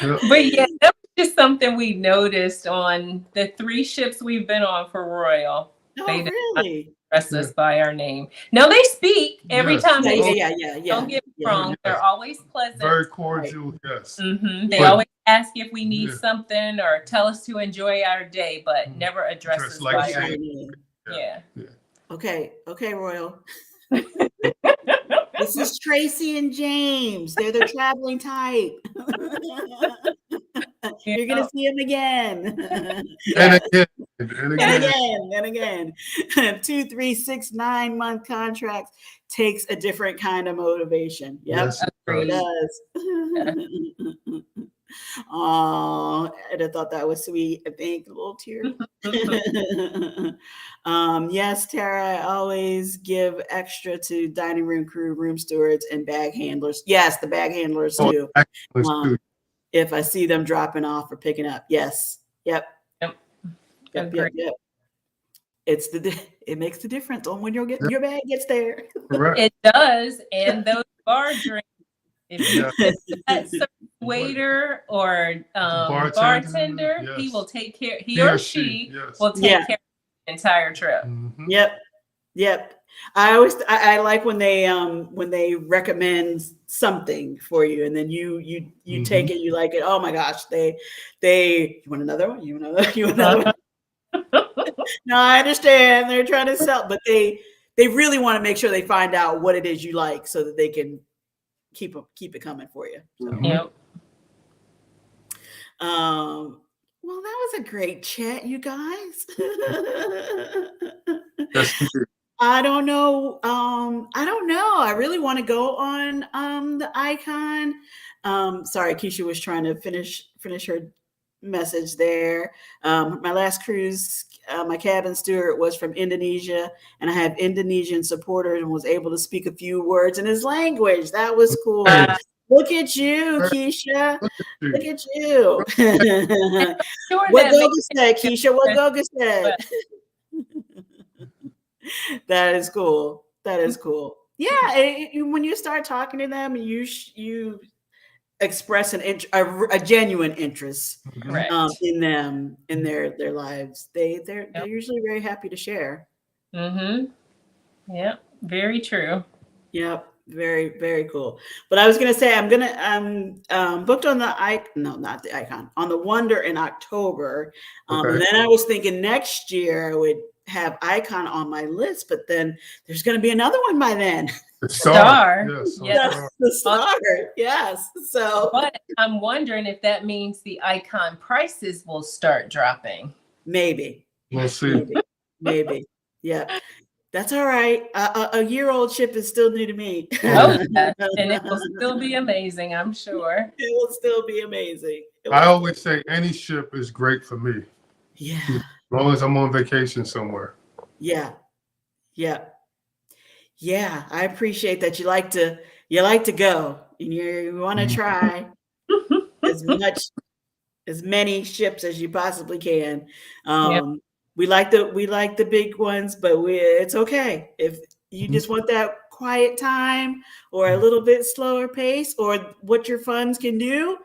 Yeah. But yeah, that was just something we noticed on the 3 ships we've been on for Royal. Oh, They did really? address us by our name. Now they speak every Yes. time they Yeah. don't get me Yeah. wrong. Yes. They're always pleasant. Very cordial. Yes. They But- always ask if we need Yeah. something or tell us to enjoy our day, but never address Dress us like by shit. our Yeah. Yeah. Okay, Royal. This is Tracy and James. They're the traveling type. You're gonna see them again. And again. and again. 2, 3, 6, 9 month contracts takes a different kind of motivation. Yep, Yes, it it does. does. Oh, and I thought that was sweet. I think a little tear. Yes, Tara, I always give extra to dining room crew, room stewards, and bag handlers. Yes, the bag handlers Oh, too. excellent, too. If I see them dropping off or picking up. Yes. Yep. Yep. Yep. Agree. Yep. It makes the difference on when your Yep. your bag gets there. Correct. It does. And those bar drinks, if you Yeah. get that certain waiter or bartender, he yes. will take care, he He or or she she, yes. will take Yeah. care of the entire trip. Mhm. Yep. Yep. I like when they recommend something for you and then you take it, you like it. Oh my gosh, they you want another one? You want another, you want another one? No, I understand. They're trying to sell, but they really want to make sure they find out what it is you like so that they can keep it coming for you. So, Mhm. Yep. well, that was a great chat, you guys. Yes, indeed. I don't know. I really want to go on the icon. Sorry, Keisha was trying to finish her message there. My last cruise, my cabin steward was from Indonesia, and I have Indonesian supporters and was able to speak a few words in his language. That was cool. Nice. Look at you, Keisha. Look Look at you. at you. Sure What that Goga said, Keisha. What Goga said. That is cool. That is cool. Yeah, when you start talking to them, you express a genuine interest correct. in them, in their lives. They're usually very happy to share. Mm-hmm. Yep. Very true. Yep. Very, very cool. But I was gonna say I'm booked on the not the icon, on the Wonder in October. Okay. And then I was thinking next year I would have icon on my list, but then there's gonna be another one by then. The Star. Yes. Yes. Star. The Star. Yes. So But I'm wondering if that means the icon prices will start dropping. maybe. We'll see. Maybe. Yeah. That's all right. A year-old ship is still new to me. Oh, yeah. And it will still be amazing, I'm sure. It will still be amazing. I always say any ship is great for me, Yeah. as long as I'm on vacation somewhere. Yeah. Yeah. Yeah. I appreciate that you like to go and you want to try as many ships as you possibly can. We like the big ones, but it's okay if you just want that quiet time or a little bit slower pace or what your funds can do.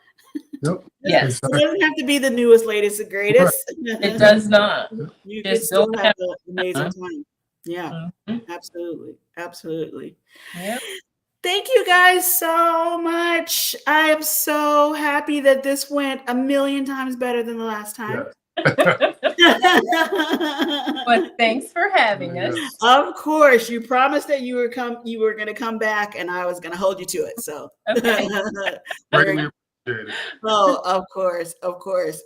Yep. Yes. It doesn't have to be the newest, latest, and greatest. It does not. You can Just still don't have an amazing time. Yeah, Mhm. absolutely. Absolutely. Yep. Thank you guys so much. I am so happy that this went a million times better than the last time. But thanks for having us. Yes. Of course, you promised that you were going to come back, and I was going to hold you to it. So, Okay. Greatly appreciate it. oh, of course,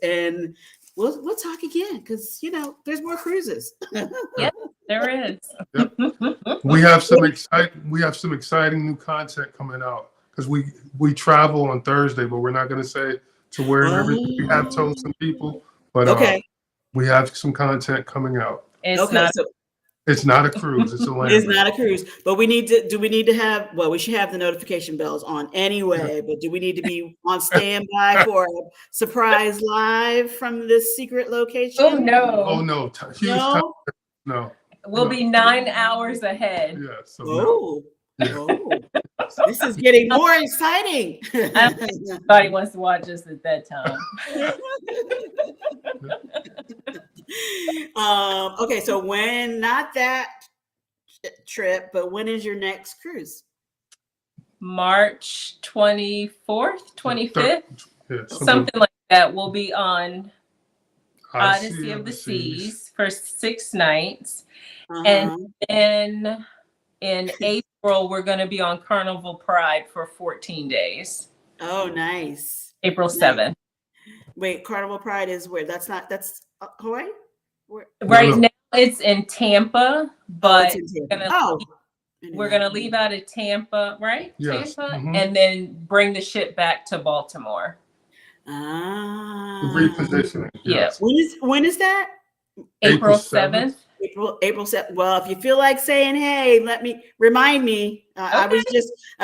and we'll talk again because there's more cruises. There is. We have some exciting new content coming out because we travel on Thursday, but we're not going to say to where and everything. We have told some people, but Okay. We have some content coming out. It's not. So It's not a cruise; it's a land. it's not a cruise, but we need to. Do we need to have? Well, we should have the notification bells on anyway. But do we need to be on standby for a surprise live from this secret location? Oh no. Oh no! Huge time. No. No. We'll be 9 hours ahead. Yeah. So no. Oh, this is getting more exciting. Nobody wants to watch us at that time. Okay, so when not that trip, but when is your next cruise? March 24th, 25th, Yeah, something like that. We'll be on Odyssey of the Seas for 6 nights. And then in April, we're going to be on Carnival Pride for 14 days. Oh, nice. April 7th. Wait, Carnival Pride is where? That's Hawaii? Where? Right now it's in Tampa, but It's in Tampa. we're going to leave out of Tampa, right? Yes. Tampa, Mhm. and then bring the ship back to Baltimore. Ah. Repositioning. Yeah. Yes. When is that? April April 7th. 7th. April 7th. Well, if you feel like saying, hey, remind me. I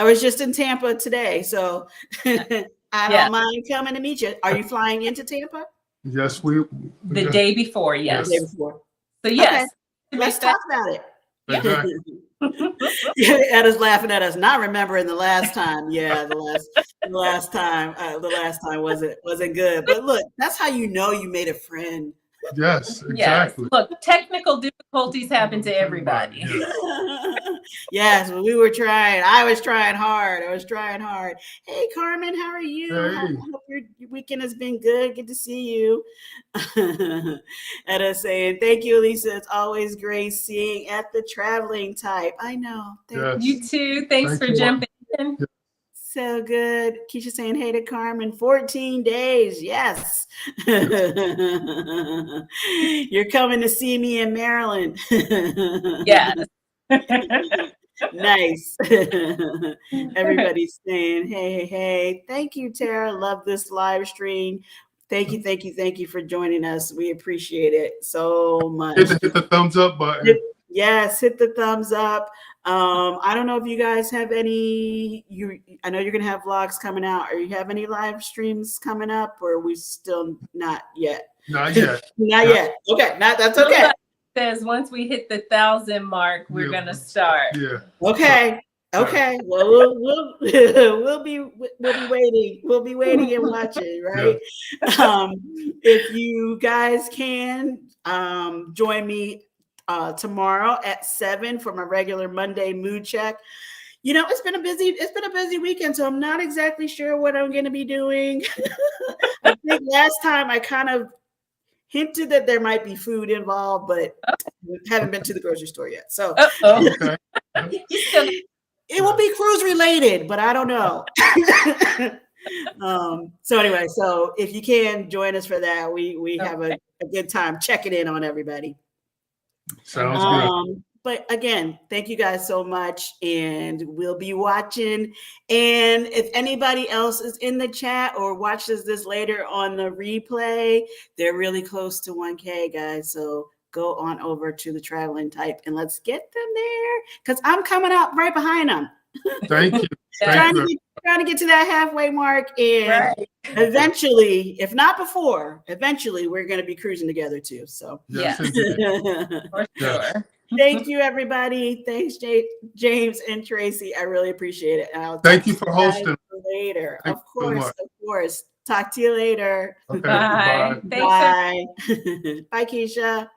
was just in Tampa today, so I Yeah. don't mind coming to meet you. Are you flying into Tampa? Yes, The day before, yes. The day before. So yes. Okay. Let's talk about it. Exactly. Yeah, Etta's laughing at us, not remembering the last time. Yeah, the last time wasn't good. But look, that's how you know you made a friend. Yes, Yes. exactly. Look, technical difficulties happen to everybody. Yes, well, we were trying. I was trying hard. Hey, Carmen, how are you? Hey. I hope your weekend has been good. Good to see you. Etta saying, thank you, Elisa. It's always great seeing at the traveling type. I know. Yes. You too. Thanks Thank for you. jumping in. So good. Keisha saying, hey to Carmen, 14 days. Yes. You're coming to see me in Maryland. Yes. Nice. Everybody's saying, hey. Thank you, Tara. Love this live stream. Thank you for joining us. We appreciate it so much. Hit the thumbs up button. Yes, hit the thumbs up. I don't know if you guys have any. I know you're gonna have vlogs coming out. Or you have any live streams coming up, or are we still not yet? Not yet. Not yet. Okay, that's okay. Says once we hit the 1,000 mark, we're gonna start. Yeah. Okay. Well, we'll be waiting. We'll be waiting and watching, right? Yeah. If you guys can join me tomorrow at 7 for my regular Monday mood check. You know, it's been a busy weekend, so I'm not exactly sure what I'm going to be doing. I think last time I kind of hinted that there might be food involved, but haven't been to the grocery store yet. So Okay. it will be cruise related, but I don't know. So anyway, so if you can join us for that, we have a good time checking in on everybody. Sounds good. But again, thank you guys so much, and we'll be watching. And if anybody else is in the chat or watches this later on the replay, they're really close to 1K, guys. So go on over to the Traveling Type and let's get them there, because I'm coming up right behind them. Thank you. Trying to get to that halfway mark, and eventually, if not before, we're going to be cruising together too. So Yes, for sure. Thank you, everybody. Thanks, James and Tracy. I really appreciate it. Thank you for hosting. Later, of course. Talk to you later. Okay, bye. Bye. Bye, Keisha.